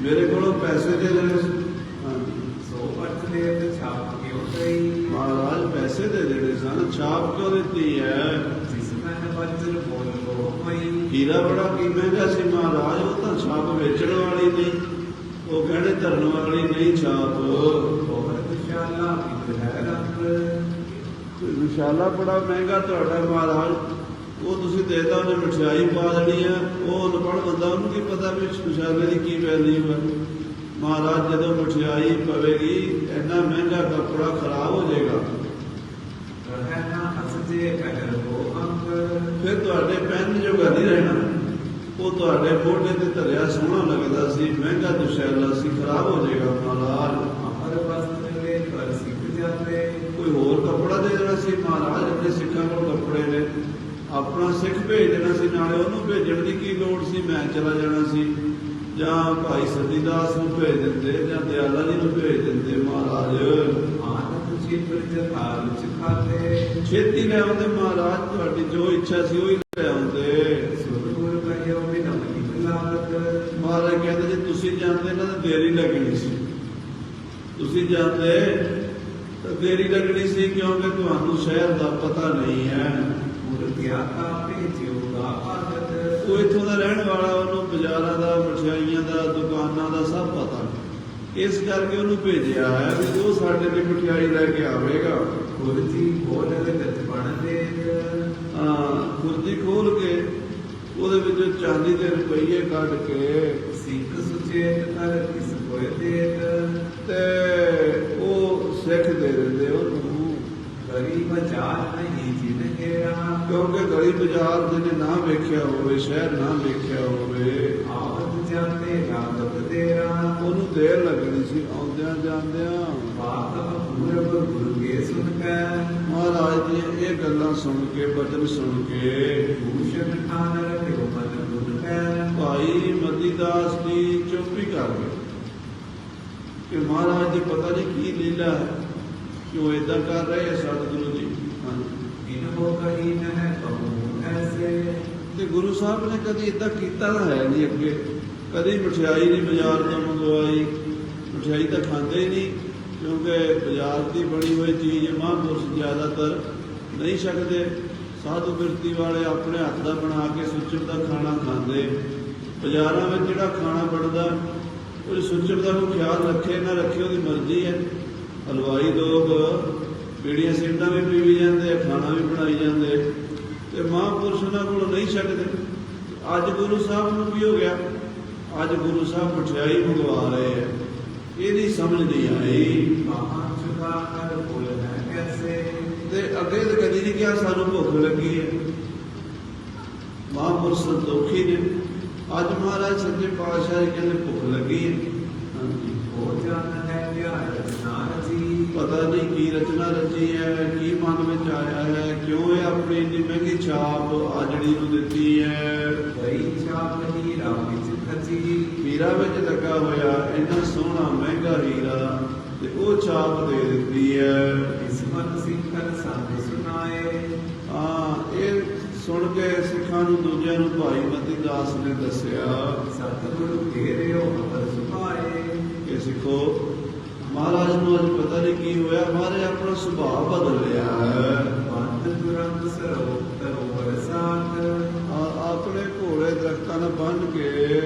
ਮੇਰੇ ਕੋਲੋਂ ਪੈਸੇ ਦੇ ਦੇਣੇ ਸੀ। ਹਾਂਜੀ सो अर्थ देव छाप क्यों गई ਮਹਾਰਾਜ ਪੈਸੇ ਦੇ ਦੇਣੇ ਸਨ, ਛਾਪ ਕਿਉਂ ਦਿੱਤੀ ਹੈ? जिसमें वज्र बोल लो मई ਹੀਰਾ ਬੜਾ ਕੀ ਮਹਿੰਗਾ ਸੀ ਮਹਾਰਾਜ, ਉਹ ਤਾਂ ਛਾਪ ਵੇਚਣ ਵਾਲੀ ਨਹੀਂ, ਉਹ ਕਹਿੰਦੇ ਧਰਨ ਵਾਲੀ ਨਹੀਂ ਛਾਪ। बहुत विशाला विध है रंग ਵਿਸ਼ਾਲਾ ਬੜਾ ਮਹਿੰਗਾ ਤੁਹਾਡਾ ਮਹਾਰਾਜ, ਉਹ ਤੁਸੀਂ ਦੇਤਾ, ਉਹਨੇ ਮਠਿਆਈ ਪਾ ਦੇਣੀ ਹੈ। ਉਹ ਅਨਪੜ੍ਹ ਬੰਦਾ, ਉਹਨੂੰ ਕੀ ਪਤਾ ਵੀ ਵਿਸ਼ਾਲੇ ਦੀ ਕੀ ਵੈਲਿਊ ਹੈ। ਮਹਾਰਾਜ ਜਦੋਂ ਮਠਿਆਈ ਪਵੇਗੀ, ਇੰਨਾ ਮਹਿੰਗਾ ਕੱਪੜਾ ਖਰਾਬ ਹੋ ਜਾਏਗਾ, रहना असजे अगर हो अंग ਫਿਰ ਤੁਹਾਡੇ ਪੈਨ ਜੋਗਾ ਨਹੀਂ ਰਹਿਣਾ। ਉਹ ਤੁਹਾਡੇ ਮੋਢੇ ਤੇ ਧਰਿਆ ਸੋਹਣਾ ਲੱਗਦਾ ਸੀ, ਮਹਿੰਗਾ ਦੁਸ਼ੈਲਾ ਸੀ, ਖਰਾਬ ਹੋ ਜਾਏਗਾ ਮਹਾਰਾਜ। अमर वस्त्र लेकर सिख जाते ਕੋਈ ਹੋਰ ਕੱਪੜਾ ਦੇ ਦੇਣਾ ਸੀ ਮਹਾਰਾਜ, ਆਪਣੇ ਸਿੱਖਾਂ ਕੋਲ ਕੱਪੜੇ ਨੇ, ਆਪਣਾ ਸਿੱਖ ਭੇਜ ਦੇਣਾ ਸੀ, ਨਾਲੇ ਉਹਨੂੰ ਭੇਜਣ ਦੀ ਕੀ ਲੋੜ ਸੀ? ਮੈਂ ਚਲਾ ਜਾਣਾ ਸੀ, ਜਾਂ ਭਾਈ ਸਤੀਦਾਸ ਨੂੰ ਭੇਜ ਦਿੰਦੇ, ਜਾਂ ਦਿਆਲਾ ਜੀ ਨੂੰ ਭੇਜ ਦਿੰਦੇ ਮਹਾਰਾਜ। आनंद चित्र जथाल चिखाते ਛੇਤੀ ਲੈ ਆਉਂਦੇ ਮਹਾਰਾਜ, ਤੁਹਾਡੀ ਜੋ ਇੱਛਾ ਸੀ ਉਹੀ ਲੈ ਆਉਂਦੇ। सुरगुर कहो बिनम निकलावत ਮਹਾਰਾਜ ਕਹਿੰਦੇ ਜੇ ਤੁਸੀਂ ਜਾਂਦੇ ਨਾ ਤਾਂ ਦੇਰੀ ਲੱਗਣੀ ਸੀ, ਤੁਸੀਂ ਜਾਂਦੇ ਤਾਂ ਦੇਰੀ ਲੱਗਣੀ ਸੀ, ਕਿਉਂਕਿ ਤੁਹਾਨੂੰ ਸ਼ਹਿਰ ਦਾ ਪਤਾ ਨਹੀਂ ਹੈ। पुर ज्ञाता भेजियोगा आगत ਉਹ ਇੱਥੋਂ ਦਾ ਰਹਿਣ ਵਾਲਾ, ਉਹਨੂੰ ਬਾਜ਼ਾਰਾਂ ਦਾ, ਮਠਿਆਈਆਂ ਦਾ, ਦੁਕਾਨਾਂ ਦਾ ਸਭ ਪਤਾ, ਇਸ ਕਰਕੇ ਉਹਨੂੰ ਭੇਜਿਆ ਹੈ ਵੀ ਉਹ ਸਾਡੇ ਲਈ ਮਠਿਆਈ ਲੈ ਕੇ ਆਵੇਗਾ। गुरजी बोल जतपन देत ਕੁਰਜੀ ਖੋਲ ਕੇ ਉਹਦੇ ਵਿੱਚੋਂ ਚਾਂਦੀ ਦੇ ਰੁਪਈਏ ਕੱਢ ਕੇ सिख सुचेत कर किस कोय देत ਤੇ ਉਹ ਸਿੱਖ ਦੇ ਦਿੰਦੇ ਉਹਨੂੰ, गरीब चाल नहीं जिन घेरा ਕਿਉਂਕਿ ਗਲੀ ਬਾਜ਼ਾਰ ਜਿਹਨੇ ਨਾ ਵੇਖਿਆ ਹੋਵੇ, ਸ਼ਹਿਰ ਨਾ ਵੇਖਿਆ ਹੋਵੇ, आवत जाते लागत तेरा ਉਹਨੂੰ ਦੇਰ ਲੱਗਣੀ ਸੀ ਆਉਂਦਿਆਂ ਜਾਂਦਿਆਂ। बात पूरब गुरु के सुन कर ਮਹਾਰਾਜ ਦੀਆਂ ਇਹ ਗੱਲਾਂ ਸੁਣ ਕੇ, ਬਚਨ ਸੁਣ ਕੇ भूषण ठान रखियो मन गुण कर ਭਾਈ ਮਤੀ ਦਾਸ ਜੀ ਚੁੱਪ ਹੀ ਕਰ ਗਏ ਕਿ ਮਹਾਰਾਜ ਦੀ ਪਤਾ ਨਹੀਂ ਕੀ ਲੀਲਾ ਹੈ, ਕਿਉਂ ਏਦਾਂ ਕਰ ਰਹੇ ਸਤਿਗੁਰੂ ਜੀ। ਹਾਂਜੀ इनको कहीं न है कहूँ ऐसे ਤੇ ਗੁਰੂ ਸਾਹਿਬ ਨੇ ਕਦੀ ਏਦਾਂ ਕੀਤਾ ਤਾਂ ਹੈ ਨਹੀਂ ਅੱਗੇ, ਕਦੀ ਮਠਿਆਈ ਨਹੀਂ ਬਾਜ਼ਾਰ ਤੋਂ ਮੰਗਵਾਈ। ਮਠਿਆਈ ਤਾਂ ਖਾਂਦੇ ਹੀ ਨਹੀਂ, ਕਿਉਂਕਿ ਬਾਜ਼ਾਰ ਦੀ ਬਣੀ ਹੋਈ ਚੀਜ਼ ਮਹਾਂਪੁਰਸ਼ ਜ਼ਿਆਦਾਤਰ ਨਹੀਂ ਛਕਦੇ। ਸਾਧੂ ਬਿਰਤੀ ਵਾਲੇ ਆਪਣੇ ਹੱਥ ਦਾ ਬਣਾ ਕੇ ਸੁੱਚਮ ਦਾ ਖਾਣਾ ਖਾਂਦੇ। ਬਾਜ਼ਾਰਾਂ ਵਿੱਚ ਜਿਹੜਾ ਖਾਣਾ ਬਣਦਾ, ਉਹ ਸੁੱਚਮ ਦਾ ਕੋਈ ਖਿਆਲ ਰੱਖੇ ਨਾ ਰੱਖੇ ਉਹਦੀ ਮਰਜ਼ੀ ਹੈ। ਹਲਵਾਈ ਲੋਕ ਬੀੜੀਆਂ ਸਿਗਰਟਾਂ ਵੀ ਪੀਵੀ ਜਾਂਦੇ, ਖਾਣਾ ਵੀ ਬਣਾਈ ਜਾਂਦੇ, ਤੇ ਮਹਾਂਪੁਰਸ਼ ਉਹਨਾਂ ਕੋਲ ਨਹੀਂ ਛਕਦੇ। ਅੱਜ ਗੁਰੂ ਸਾਹਿਬ ਨੂੰ ਕੀ ਹੋ ਗਿਆ? ਅੱਜ ਗੁਰੂ ਸਾਹਿਬ ਮਠਿਆਈ ਮੰਗਵਾ ਰਹੇ ਹੈ, ਇਹਦੀ ਸਮਝ ਨਹੀਂ ਆਈ। कहाँ चुका कर बोल है कैसे ਤੇ ਅੱਗੇ ਤਾਂ ਕਦੀ ਨਹੀਂ ਕਿਹਾ ਸਾਨੂੰ ਭੁੱਖ ਲੱਗੀ ਹੈ। ਮਹਾਂਪੁਰਸ਼ ਸੰਤੋਖੀ ਨੇ, ਅੱਜ ਮਹਾਰਾਜ ਸੱਚੇ ਪਾਤਸ਼ਾਹ ਜੀ ਕਹਿੰਦੇ ਭੁੱਖ ਲੱਗੀ ਹੈ। ਹਾਂਜੀ हो जान है क्या रचना रची ਪਤਾ ਨਹੀਂ ਕੀ ਰਚਨਾ ਰਚੀ ਹੈ, ਕੀ ਮਨ ਵਿੱਚ ਆਇਆ ਹੈ, ਕਿਉਂ ਇਹ ਆਪਣੀ ਇੰਨੀ ਮਹਿੰਗੀ ਛਾਪ ਆਜੜੀ ਨੂੰ ਦਿੱਤੀ ਹੈ। गई छाप हीरा बिच खची ਹੀਰਾ ਵਿੱਚ ਲੱਗਾ ਹੋਇਆ ਇੰਨਾ ਸੋਹਣਾ ਮਹਿੰਗਾ ਹੀਰਾ, ਤੇ ਉਹ ਛਾਪ ਦੇ ਦਿੱਤੀ ਹੈ। इस मन सिखर संग सुनाए ਹਾਂ ਇਹ ਸੁਣ ਕੇ ਸਿੱਖਾਂ ਨੂੰ, ਦੂਜਿਆਂ ਨੂੰ ਭਾਈ ਮਤੀ ਦਾਸ ਨੇ ਦੱਸਿਆ सतगुरु घेरे अमर सुभाए ਕਿ ਸਿੱਖੋ ਮਹਾਰਾਜ ਨੂੰ ਅੱਜ ਪਤਾ ਨਹੀਂ ਕੀ ਹੋਇਆ, ਮਹਾਰਾਜ ਆਪਣਾ ਸੁਭਾਅ ਬਦਲ ਲਿਆ ਹੈ। ਬੰਦ ਤੁਰੰਤ ਸਰੋਵਰ ਸਾਥ ਆਪਣੇ ਘੋੜੇ ਦਰਖਤਾਂ ਨਾਲ ਬੰਨ੍ਹ ਕੇ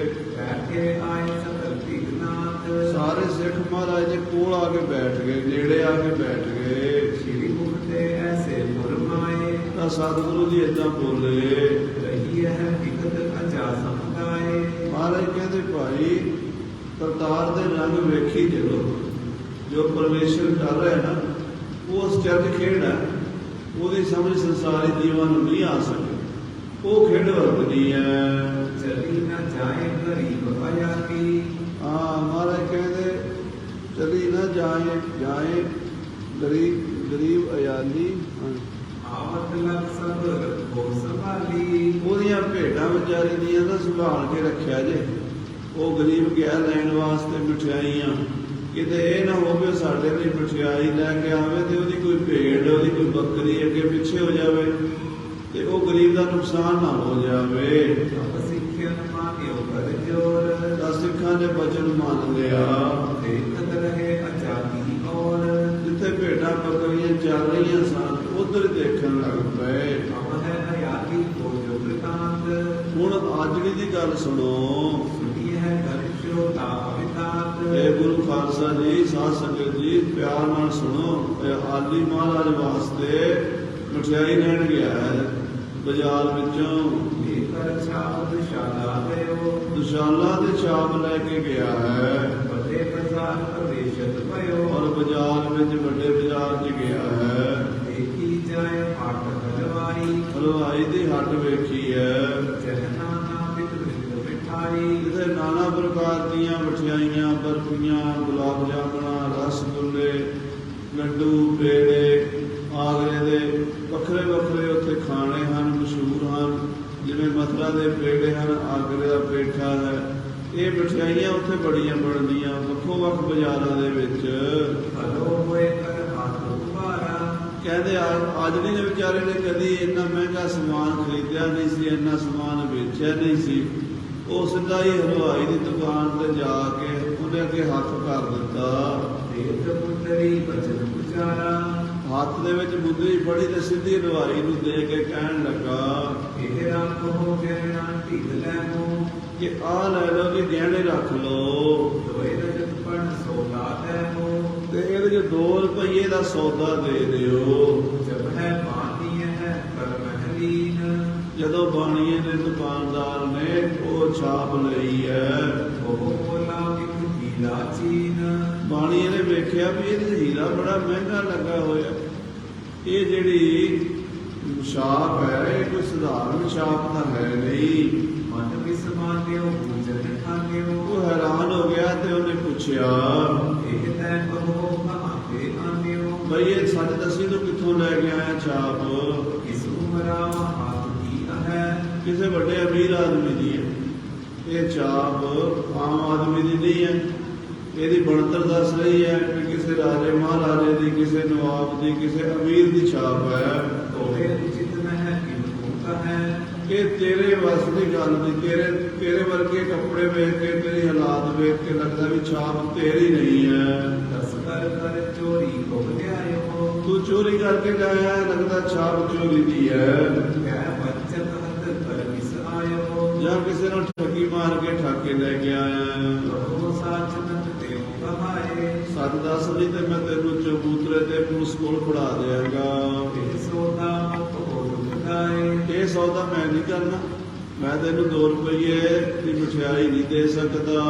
ਬੈਠੇ ਆਏ ਸਕਲ ਭਿਗਨਾਥ ਸਾਰੇ ਸਿੱਖ ਮਹਾਰਾਜ ਦੇ ਕੋਲ ਆ ਕੇ ਬੈਠ ਗਏ, ਨੇੜੇ ਆ ਕੇ ਬੈਠ ਗਏ। ਸ਼੍ਰੀ ਮੁਖ ਤੇ ਐਸੇ ਫੁਰਮਾਏ ਤਾਂ ਸਤਿਗੁਰੂ ਜੀ ਏਦਾਂ ਬੋਲੇ, ਰਹੀ ਹੈ ਵਿਗਤ ਅਜਾ ਸਮਝਾਏ। ਮਹਾਰਾਜ ਕਹਿੰਦੇ ਭਾਈ ਕਰਤਾਰ ਦੇ ਰੰਗ ਵੇਖੀ ਚਲੋ, ਜੋ ਪਰਮੇਸ਼ਰ ਕਰ ਰਿਹਾ ਨਾ ਉਹ ਅਚਰਜ ਖੇਡ ਹੈ, ਉਹਦੀ ਸਮਝ ਸੰਸਾਰੀ ਜੀਵਾਂ ਨੂੰ ਨਹੀਂ ਆ ਸਕੇ, ਉਹ ਖੇਡ ਵਰਤਦੀ ਹੈ। ਚਲੀ ਨਾ ਜਾਏ ਗਰੀਬ ਅਯਾਤੀ ਮਹਾਰਾਜ ਕਹਿੰਦੇ ਚਲੀ ਨਾ ਜਾਏ ਗਰੀਬ ਅਯਾਲੀ। ਆਵਤ ਲਗ ਸਭ ਹੋ ਸੰਭਾਲੀ ਉਹਦੀਆਂ ਭੇਡਾਂ ਵਿਚਾਰੀ ਦੀਆਂ ਨਾ ਸੰਭਾਲ ਕੇ ਰੱਖਿਆ ਜੇ। ਉਹ ਗਰੀਬ ਗਿਆ ਲੈਣ ਵਾਸਤੇ ਮਠਿਆਈਆਂ, ਕਿਤੇ ਇਹ ਨਾ ਹੋਵੇ ਸਾਡੇ ਲਈ ਮਠਿਆਈ ਲੈ ਕੇ ਆਵੇ ਤੇ ਉਹਦੀ ਕੋਈ ਭੇਡ, ਉਹਦੀ ਕੋਈ ਬੱਕਰੀ ਅੱਗੇ ਪਿੱਛੇ ਹੋ ਜਾਵੇ ਤੇ ਉਹ ਗਰੀਬ ਦਾ ਨੁਕਸਾਨ ਨਾ ਹੋ ਜਾਵੇ। ਸਿੱਖਿਆ ਮਾਨਿਓ ਕਰ ਜੋਰ ਤਾਂ ਸਿੱਖਾਂ ਨੇ ਬਚਨ ਮੰਨ ਲਿਆ। ਦੇਖਤ ਰਹੇ ਅਜਾਦੀ ਔਰ ਜਿੱਥੇ ਭੇਡਾਂ ਬੱਕਰੀਆਂ ਚੱਲ ਰਹੀਆਂ ਸਨ ਉਧਰ ਦੇਖਣ ਲੱਗ ਪਏ। ਅਬ ਹੈ ਹਯਾਤੀ ਕੋ ਜੋ ਬ੍ਰਿਤਾਂਤ ਹੁਣ ਆਜੜੀ ਦੀ ਗੱਲ ਸੁਣੋ। ਸੁਣੀ ਹੈ ਕਰਸ਼ੋ ਤਾਵਿਤਾਤ ਇਹ ਗੁਰੂ ਖਾਲਸਾ ਜੀ, ਸਾਧ ਸੰਗਤ ਜੀ ਪਿਆਰ ਨਾਲ ਸੁਣੋ। ਇਹ ਆਲੀ ਮਹਾਰਾਜ ਵਾਸਤੇ ਮਠਿਆਈ ਲੈਣ ਗਿਆ ਹੈ ਬਾਜ਼ਾਰ ਵਿੱਚੋਂ। ਕਰ ਛਾਪ ਦੁਸ਼ਾਲਾ ਗਇਓ ਦੁਸ਼ਾਲਾ ਦੇ ਛਾਪ ਲੈ ਕੇ ਗਿਆ ਹੈ ਵੱਡੇ ਬਾਜ਼ਾਰ ਪ੍ਰਵੇਸ਼ਤ ਭਇਓ ਔਰ ਬਾਜ਼ਾਰ ਵਿੱਚ ਵੱਡੇ ਬਾਜ਼ਾਰ 'ਚ ਗਿਆ ਹੈ। ਦੇਖੀ ਜਾਏ ਹੱਟ ਹਲਵਾਈ ਹਲਵਾਈ ਦੀ ਹੱਟ ਵੇਖੀ ਹੈ, ਜਹਨਾ ਨਾ ਵਿਦ ਮਿਠਾਈ ਜਿੱਥੇ ਨਾਨਾ ਪ੍ਰਕਾਰ ਦੀਆਂ ਮਠਿਆਈਆਂ, ਬਰਫੀਆਂ, ਗੁਲਾਬ ਜਾਮਣਾ, ਰਸਗੁੱਲੇ, ਲੱਡੂ, ਪੇੜੇ, ਆਗਰੇ ਦੇ ਵੱਖਰੇ ਵੱਖਰੇ ਉੱਥੇ ਖਾਣੇ ਹਨ, ਮਸ਼ਹੂਰ ਹਨ। ਜਿਵੇਂ ਮਥੁਰਾ ਦੇ ਪੇੜੇ ਹਨ, ਆਗਰੇ ਦਾ ਪੇਠਾ ਹੈ। ਇਹ ਮਠਿਆਈਆਂ ਉੱਥੇ ਬੜੀਆਂ ਬਣਦੀਆਂ ਵੱਖੋ ਵੱਖ ਬਾਜ਼ਾਰਾਂ ਦੇ ਵਿੱਚ। ਹਲੋ ਹੋਏ ਕਰ ਹੱਥ ਉਬਾਰਾ ਕਹਿੰਦੇ ਆਜੜੀ ਨੇ ਵਿਚਾਰੇ ਨੇ ਕਦੀ ਇੰਨਾ ਮਹਿੰਗਾ ਸਮਾਨ ਖਰੀਦਿਆ ਨਹੀਂ ਸੀ, ਇੰਨਾ ਸਮਾਨ ਵੇਚਿਆ ਨਹੀਂ ਸੀ। ਉਹ ਸਿੱਧਾ ਹੀ ਹਲਵਾਈ ਦੀ ਦੁਕਾਨ ਤੇ ਜਾ ਕੇ ਉਹਨੇ ਅੱਗੇ ਹੱਥ ਕਰ ਦਿੱਤਾ। ਦੇਵ ਪੁੱਤਰੀ ਬਚਨ ਪੁਚਾਰਾ ਹੱਥ ਦੇ ਵਿੱਚ ਮੁੰਦਰੀ ਫੜੀ ਤੇ ਸਿੱਧੀ ਹਲਵਾਈ ਨੂੰ ਦੇ ਕੇ ਕਹਿਣ ਲੱਗਾ ਇਹ ਰੱਖ ਹੋ ਗਹਿਣਾ ਢਿੱਲ ਲੈ ਮੋ ਕਿ ਆਹ ਲੈ ਲਓ ਜੀ, ਗਹਿਣੇ ਰੱਖ ਲਓ ਦੋਏ ਰਜਤ ਪਣ ਸੋਲਾ ਲੈ ਮੋ ਤੇ ਇਹਦੇ 'ਚ 2 ਰੁਪਈਏ ਦਾ ਸੌਦਾ ਦੇ ਦਿਓ। ਜਬ ਹੈ ਬਾਣੀ ਹੈ ਕਰ ਮਹਲੀਨ ਜਦੋਂ ਬਾਣੀਏ ਨੇ ਦੁਕਾਨਦਾਰ ਨੇ ਉਹ ਛਾਪ ਲਈ ਹੈ, ਉਹ ਬੋਲਾ ਇੱਕ ਹੀਲਾ ਚੀਨ ਬਾਣੀਏ ਨੇ ਵੇਖਿਆ ਵੀ ਇਹਦੇ 'ਚ ਹੀਰਾ ਬੜਾ ਮਹਿੰਗਾ ਲੱਗਾ ਹੋਇਆ। ਇਹ ਜਿਹੜੀ ਛਾਪ ਹੈ ਇਹ ਕੋਈ ਸਧਾਰਨ ਛਾਪ ਤਾਂ ਹੈ ਨਹੀਂ। ਮਨ ਵਿਸਮਾਨਿਓ ਪੂਜਨ ਖਾਨਿਓ ਉਹ ਹੈਰਾਨ ਹੋ ਗਿਆ ਤੇ ਉਹਨੇ ਪੁੱਛਿਆ ਇਹ ਤੈ ਕਹੋ ਕਹਾਂ ਤੇ ਆਨਿਓ ਬਈ ਇਹ ਸੱਚ ਦੱਸੀ ਤੂੰ ਕਿੱਥੋਂ ਲੈ ਕੇ ਆਇਆ ਛਾਪ? ਕਿਸ ਉਮਰਾ ਹਾਥ ਕੀ ਹੈ ਕਿਸੇ ਵੱਡੇ ਅਮੀਰ ਆਦਮੀ ਦੀ ਹੈ। ਇਹ ਛਾਪ ਆਮ ਆਦਮੀ ਦੀ ਨਹੀਂ ਹੈ। ਇਹਦੀ ਬਣਤਰ ਦੱਸ ਰਹੀ ਹੈ ਕਿ ਕਿਸੇ ਰਾਜੇ ਮਹਾਰਾਜੇ ਦੀ, ਕਿਸੇ ਨਵਾਬ ਦੀ, ਕਿਸੇ ਅਮੀਰ ਦੀ ਛਾਪ ਹੈ। ਤੋੜੇ ਉਚਿਤ ਹੈ ਕਿਨੂੰ ਕਹੈ ਇਹ ਤੇਰੇ ਵੱਸ ਦੀ ਗੱਲ ਨਹੀਂ। ਤੇਰੇ ਵਰਗੇ ਕੱਪੜੇ ਵੇਖ ਕੇ, ਤੇਰੀ ਹਾਲਾਤ ਵੇਖ ਕੇ ਲੱਗਦਾ ਵੀ ਛਾਪ ਤੇਰੀ ਨਹੀਂ ਹੈ। ਦਸ ਕਰ ਚੋਰੀ ਕੋ ਲਿਆਇਓ ਤੂੰ ਚੋਰੀ ਕਰਕੇ ਲਾਇਆ, ਲੱਗਦਾ ਛਾਪ ਚੋਰੀ ਦੀ ਹੈ। ਕਹਿ ਬੱਚਤ ਹੱਥ ਕਰ ਕਿਸ ਆਇਓ ਜਾਂ ਕਿਸੇ ਨੂੰ ਠੱਗੀ ਮਾਰ ਕੇ ਠੱਗ ਕੇ ਲੈ ਕੇ ਆਇਆ। ਕਹੋ ਸਾਚ ਨਤ ਦੇਉ ਕਹਾਏ ਸੱਚ ਦੱਸ ਨਹੀਂ ਤੇ ਮੈਂ ਤੈਨੂੰ ਚਬੂਤਰੇ ਤੇ ਪੁਲਿਸ ਕੋਲ ਫੜਾ ਦਿਆਂਗਾ। ਇਹ ਸੋਦਾ ਮਤ ਹੋ ਦੁਖਾਏ ਇਹ ਸੌਦਾ ਮੈਂ ਨਹੀਂ ਕਰਨਾ, ਮੈਂ ਤੈਨੂੰ 2 ਰੁਪਈਏ ਦੀ ਮਠਿਆਈ ਨਹੀਂ ਦੇ ਸਕਦਾ।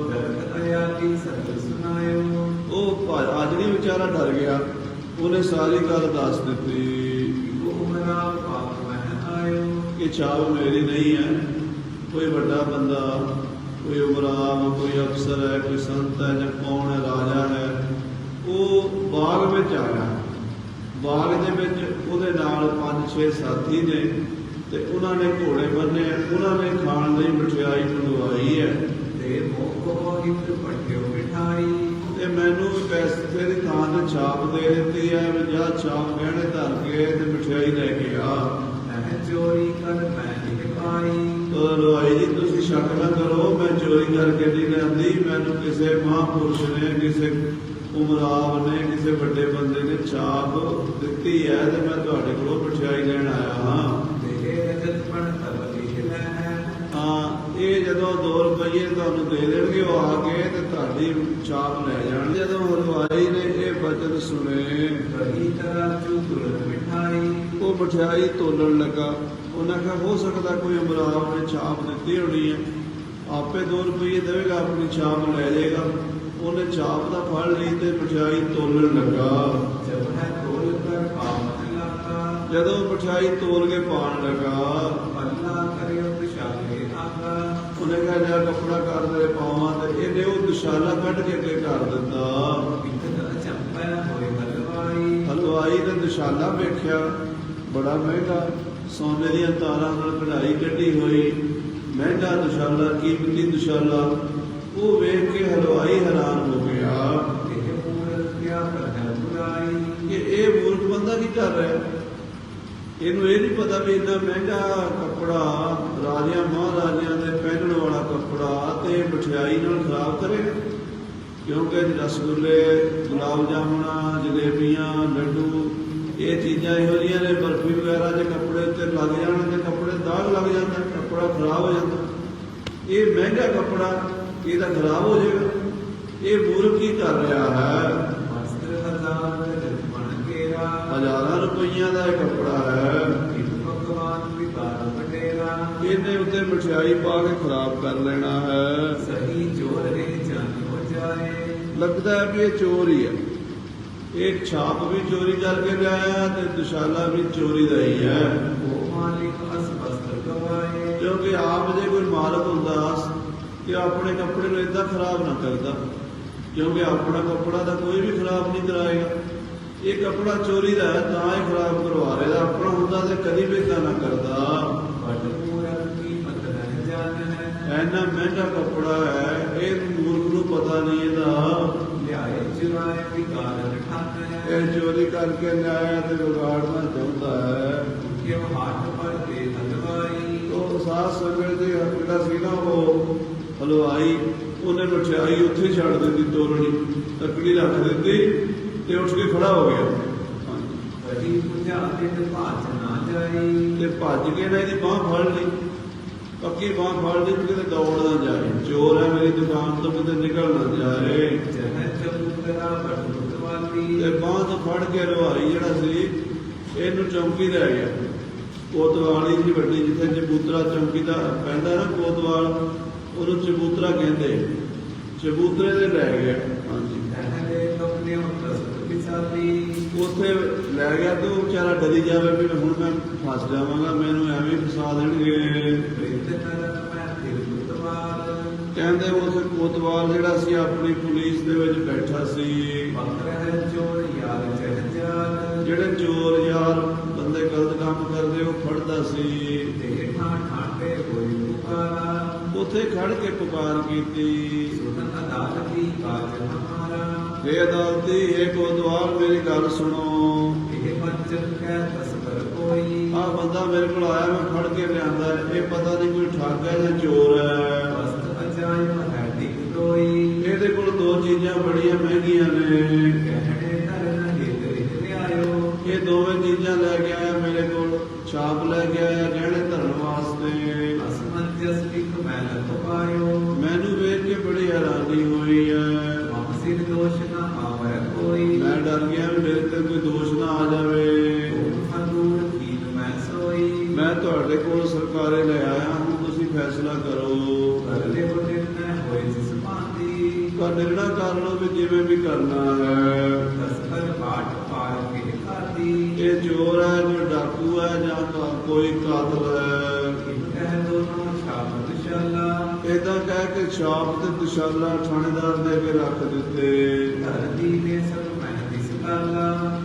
ਦਰਦ ਆਇਆ ਕੀ ਸਤ ਸੁਨਾਇਓ ਉਹ ਆਜੜੀ ਵਿਚਾਰਾ ਡਰ ਗਿਆ, ਉਹਨੇ ਸਾਰੀ ਗੱਲ ਦੱਸ ਦਿੱਤੀ ਉਮਰਾ ਪਾਪ ਮਹਿ ਆਇਓ ਕਿ ਛਾਪ ਮੇਰੀ ਨਹੀਂ ਹੈ। ਕੋਈ ਵੱਡਾ ਬੰਦਾ, ਕੋਈ ਉਮਰਾਵ, ਕੋਈ ਅਫਸਰ ਹੈ, ਕੋਈ ਸੰਤ ਹੈ ਜਾਂ ਕੌਣ ਹੈ, ਰਾਜਾ ਹੈ, ਉਹ ਬਾਗ ਵਿੱਚ ਆਇਆ। ਬਾਗ ਦੇ ਵਿੱਚ ਉਹਦੇ ਨਾਲ 5-6 ਸਾਥੀ ਨੇ ਤੇ ਉਹਨਾਂ ਨੇ ਘੋੜੇ ਬੰਨੇ, ਉਹਨਾਂ ਨੇ ਖਾਣ ਲਈ ਮਠਿਆਈ ਮੰਗਵਾਈ ਹੈ। ਤੇ ਮੋਹ ਹਿਤ ਪਟਿਓ ਮਿਠਾਈ ਤੇ ਮੈਨੂੰ ਪੈਸੇ ਦੀ ਥਾਂ ਤੇ ਛਾਪ ਦੇ ਦਿੱਤੀ ਹੈ ਵੀ ਜਾ ਛਾਪ ਗਹਿਣੇ ਧਰ ਕੇ ਤੇ ਮਠਿਆਈ ਲੈ ਕੇ ਆ। ਮੈਂ ਚੋਰੀ ਕਰ ਮੈਂ ਨਹੀਂ ਪਾਈ ਹਲਵਾਈ ਜੀ ਤੁਸੀਂ ਸ਼ੱਕ ਨਾ ਕਰੋ, ਮੈਂ ਚੋਰੀ ਕਰਕੇ ਨਹੀਂ ਲਿਆਂਦੀ। ਮੈਨੂੰ ਕਿਸੇ ਮਹਾਂਪੁਰਸ਼ ਨੇ, ਕਿਸੇ ਉਮਰਾਵ ਨੇ ਕਿਸੇ ਵੱਡੇ ਬੰਦੇ ਨੇ ਛਾਪ ਦਿੱਤੀ ਹੈ ਤੇ ਮੈਂ ਤੁਹਾਡੇ ਕੋਲੋਂ ਮਠਿਆਈ ਲੈਣ ਆਇਆ ਹਾਂ। ਹਾਂ, ਇਹ ਜਦੋਂ 2 ਰੁਪਏ ਤੁਹਾਨੂੰ ਦੇ ਦੇਣਗੇ ਉਹ ਆ ਕੇ ਤੇ ਤੁਹਾਡੀ ਛਾਪ ਲੈ ਜਾਣ। ਜਦੋਂ ਹਲਵਾਈ ਨੇ ਇਹ ਬਚਨ ਸੁਣੇ ਉਹ ਮਠਿਆਈ ਤੋਲਣ ਲੱਗਾ। ਉਹਨਾਂ ਕਿਹਾ ਹੋ ਸਕਦਾ ਕੋਈ ਉਮਰਾਵ ਨੇ ਛਾਪ ਦਿੱਤੀ ਹੋਣੀ ਹੈ, ਆਪੇ 2 ਰੁਪਏ ਦੇਵੇਗਾ, ਆਪਣੀ ਛਾਪ ਲੈ ਜਾਏਗਾ। ਉਹਨੇ ਛਾਪ ਦਾ ਫੜ ਲਈ ਤੇ ਮਠਿਆਈ ਤੋਲਣ ਲੱਗਾ। ਜਦੋਂ ਮਠਿਆਈ ਤੋਲ ਕੇ ਪਾਣ ਲੱਗਾ ਉਹਨੇ ਕਿਹਾ ਜਾ ਕੱਪੜਾ ਕਰ ਦੇ ਪਾਵਾਂ, ਤੇ ਇਹਨੇ ਉਹ ਦੁਸ਼ਾਲਾ ਕੱਢ ਕੇ ਅੱਗੇ ਕਰ ਦਿੱਤਾ। ਹਲਵਾਈ ਨੇ ਦੁਸ਼ਾਲਾ ਵੇਖਿਆ, ਬੜਾ ਮਹਿੰਗਾ, ਸੋਨੇ ਦੀਆਂ ਤਾਰਾਂ ਨਾਲ ਕਢਾਈ ਕੱਢੀ ਹੋਈ, ਮਹਿੰਗਾ ਦੁਸ਼ਾਲਾ, ਕੀਮਤੀ ਦੁਸ਼ਾਲਾ। ਉਹ ਵੇਖ ਕੇ ਹਲਵਾਈ ਹੈਰਾਨ ਹੋ ਗਿਆ ਕਿ ਇਹ ਮੂਰਖ ਬੰਦਾ ਕੀ ਕਰ ਰਿਹਾ। ਇਹਨੂੰ ਇਹ ਨਹੀਂ ਪਤਾ ਵੀ ਇੰਨਾ ਮਹਿੰਗਾ ਕੱਪੜਾ, ਰਾਜਿਆਂ ਮਹਾਰਾਜਿਆਂ ਦੇ ਪਹਿਨਣ ਵਾਲਾ ਕੱਪੜਾ ਤੇ ਮਠਿਆਈ ਨਾਲ ਖਰਾਬ ਕਰੇਗਾ। ਕਿਉਂਕਿ ਰਸਗੁੱਲੇ, ਗੁਲਾਬ ਜਾਮੁਨਾਂ, ਜਲੇਬੀਆਂ, ਲੱਡੂ, ਇਹ ਚੀਜ਼ਾਂ ਇਹੋ ਜਿਹੀਆਂ ਨੇ, ਬਰਫੀ ਵਗੈਰਾ ਜੇ ਕੱਪੜੇ ਉੱਤੇ ਲੱਗ ਜਾਣ ਤੇ ਕੱਪੜੇ ਦਾਗ ਲੱਗ ਜਾਂਦਾ, ਕੱਪੜਾ ਖਰਾਬ ਹੋ ਜਾਂਦਾ। ਇਹ ਮਹਿੰਗਾ ਕੱਪੜਾ, ਇਹਦਾ ਖਰਾਬ ਹੋ ਜਾਏਗਾ। ਇਹ ਮੂਰਖ ਕੀ ਕਰ ਰਿਹਾ ਹੈ। ਹਜ਼ਾਰਾਂ ਰੁਪਈਆਂ ਦਾ ਇਹ ਕੱਪੜਾ ਹੈ, ਇਹਦੇ ਉੱਤੇ ਮਠਿਆਈ ਪਾ ਕੇ ਖਰਾਬ ਕਰ ਲੈਣਾ ਹੈ। ਲੱਗਦਾ ਹੈ ਵੀ ਇਹ ਚੋਰ ਹੀ ਹੈ। ਇਹ ਛਾਪ ਵੀ ਚੋਰੀ ਕਰਕੇ ਲਿਆਇਆ ਤੇ ਦੁਸ਼ਾਲਾ ਵੀ ਚੋਰੀ ਦਾ ਹੀ ਹੈ। ਕਿਉਂਕਿ ਆਪ ਜੇ ਕੋਈ ਮਾਲਕ ਹੁੰਦਾ ਕਿ ਆਪਣੇ ਕੱਪੜੇ ਨੂੰ ਏਦਾਂ ਖਰਾਬ ਨਾ ਕਰਦਾ, ਕਿਉਂਕਿ ਆਪਣਾ ਕੱਪੜਾ ਤਾਂ ਕੋਈ ਵੀ ਖਰਾਬ ਨਹੀਂ ਕਰਾਏਗਾ। ਇਹ ਕੱਪੜਾ ਚੋਰੀ ਦਾ ਹੈ ਤਾਂ ਇਹ ਖਰਾਬ ਕਰਵਾ ਰਿਹਾ, ਆਪਣਾ ਹੁੰਦਾ ਤੇ ਕਦੀ ਵੀ ਏਦਾਂ ਨਾ ਕਰਦਾ। ਇੰਨਾ ਮਹਿੰਗਾ ਕੱਪੜਾ ਹੈ, ਇਹ ਮੂਰਖ ਨੂੰ ਪਤਾ ਨਹੀਂ ਇਹਦਾ। ਇਹ ਚੋਰੀ ਕਰਕੇ ਲਿਆਇਆ ਤੇ ਵਿਗਾੜਨਾ ਚਾਹੁੰਦਾ ਹੈ। ਉਹ ਸਾਧ ਸੰਗਤ ਦੇ ਜਿਹੜਾ ਸੀ ਨਾ ਉਹ ਹਲਵਾਈ, ਉਹਨੇ ਮਠਿਆਈ ਉੱਥੇ ਛੱਡ ਦਿੱਤੀ, ਤੋਲਣੀ ਤੱਕੜੀ ਰੱਖ ਦਿੱਤੀ ਤੇ ਉੱਠ ਕੇ ਖੜਾ ਹੋ ਗਿਆ ਤੇ ਭੱਜ ਕੇ ਨਾ ਇਹਦੀ ਬਾਂਹ ਫੜ ਲਈ, ਪੱਕੀ ਬਾਂਹ ਫੜ ਲਈ, ਕਿਤੇ ਦੌੜ ਨਾ ਜਾਏ। ਚੋਰ ਹੈ, ਮੇਰੀ ਦੁਕਾਨ ਤੋਂ ਕਿਤੇ ਨਿਕਲ ਨਾ ਜਾਏ। ਤੇ ਬਾਂਹ ਤੋਂ ਫੜ ਕੇ ਹਲਵਾਈ ਜਿਹੜਾ ਸੀ ਇਹਨੂੰ ਚੌਂਕੀ ਲੈ ਗਿਆ, ਕੋਤਵਾਲੀ ਦੀ ਵੱਡੀ, ਜਿੱਥੇ ਚਬੂਤਰਾ ਚੌਂਕੀ ਦਾ ਪੈਂਦਾ ਨਾ ਕੋਤਵਾਲ, ਉਹਨੂੰ ਚਬੂਤਰਾ ਕਹਿੰਦੇ, ਚਬੂਤਰੇ ਦੇ ਲੈ ਗਿਆ। ਹਾਂਜੀ, ਉੱਥੇ ਲੈ ਗਿਆ ਤੇ ਉਹ ਵਿਚਾਰਾ ਡਰੀ ਜਾਵੇ ਵੀ ਹੁਣ ਮੈਂ ਫਸ ਜਾਵਾਂਗਾ, ਮੈਨੂੰ ਐਵੇਂ ਫਸਾ ਦੇਣਗੇ। ਕਹਿੰਦੇ ਉਸ ਕੋਤਵਾਲ ਜਿਹੜਾ ਸੀ ਆਪਣੀ ਪੁਲਿਸ ਦੇ ਵਿੱਚ ਬੈਠਾ ਸੀ। ਜਿਹੜੇ ਚੋਰ ਯਾਰ ਬੰਦੇ ਗਲਤ ਕੰਮ ਕਰਦੇ ਉਹ ਫੜਦਾ ਸੀ। ਉੱਥੇ ਖੜ ਕੇ ਪੁਕਾਰ ਕੀਤੀ, ਹੇ ਅਦਾਲਤੀ, ਹੇ ਕੋਤਵਾਲ, ਮੇਰੀ ਗੱਲ ਸੁਣੋ। ਆਹ ਬੰਦਾ ਮੇਰੇ ਕੋਲ ਆਇਆ, ਮੈਂ ਫੜ ਕੇ ਲਿਆਂਦਾ, ਇਹ ਪਤਾ ਨਹੀਂ ਕੋਈ ਠੱਗ ਹੈ ਜਾਂ ਚੋਰ ਹੈ। ਇਹਦੇ ਕੋਲ 2 ਚੀਜ਼ਾਂ ਬੜੀਆਂ ਮਹਿੰਗੀਆਂ ਨੇ, ਇਹ ਦੋਵੇਂ ਚੀਜ਼ਾਂ ਲੈ ਕੇ ਆਇਆ ਮੇਰੇ ਕੋਲ, ਛਾਪ ਲੈ ਕੇ ਆਇਆ ਗਹਿਣੇ ਧਰਨ ਵਾਸਤੇ। ਮੈਨੂੰ ਵੇਖ ਕੇ ਬੜੀ ਹੈਰਾਨੀ ਹੋਈ ਹੈ। ਮੈਂ ਡਰ ਗਿਆ ਵੀ ਮੇਰੇ ਤੇ ਕੋਈ ਦੋਸ਼ ਨਾ ਆ ਜਾਵੇ। ਮੈਂ ਤੁਹਾਡੇ ਕੋਲ ਸਰਕਾਰੇ ਲੈ ਆਇਆ ਹਾਂ, ਤੁਸੀਂ ਫੈਸਲਾ ਕਰੋ। ਪਰ ਨਿਰਣਾ ਕਰ ਲਓ ਵੀ ਜਿਵੇਂ ਵੀ ਕਰਨਾ ਹੈ। ਇਹ ਚੋਰ ਹੈ, ਕੋਈ ਡਾਕੂ ਹੈ ਜਾਂ ਕੋਈ ਕਾਤਲ ਹੈ। ਏਦਾਂ ਕਹਿ ਕੇ ਛਾਪ ਤੇ ਦੁਸ਼ਾਲਾ ਥਾਣੇਦਾਰ ਦੇ ਅੱਗੇ ਰੱਖ ਦਿੱਤੇ।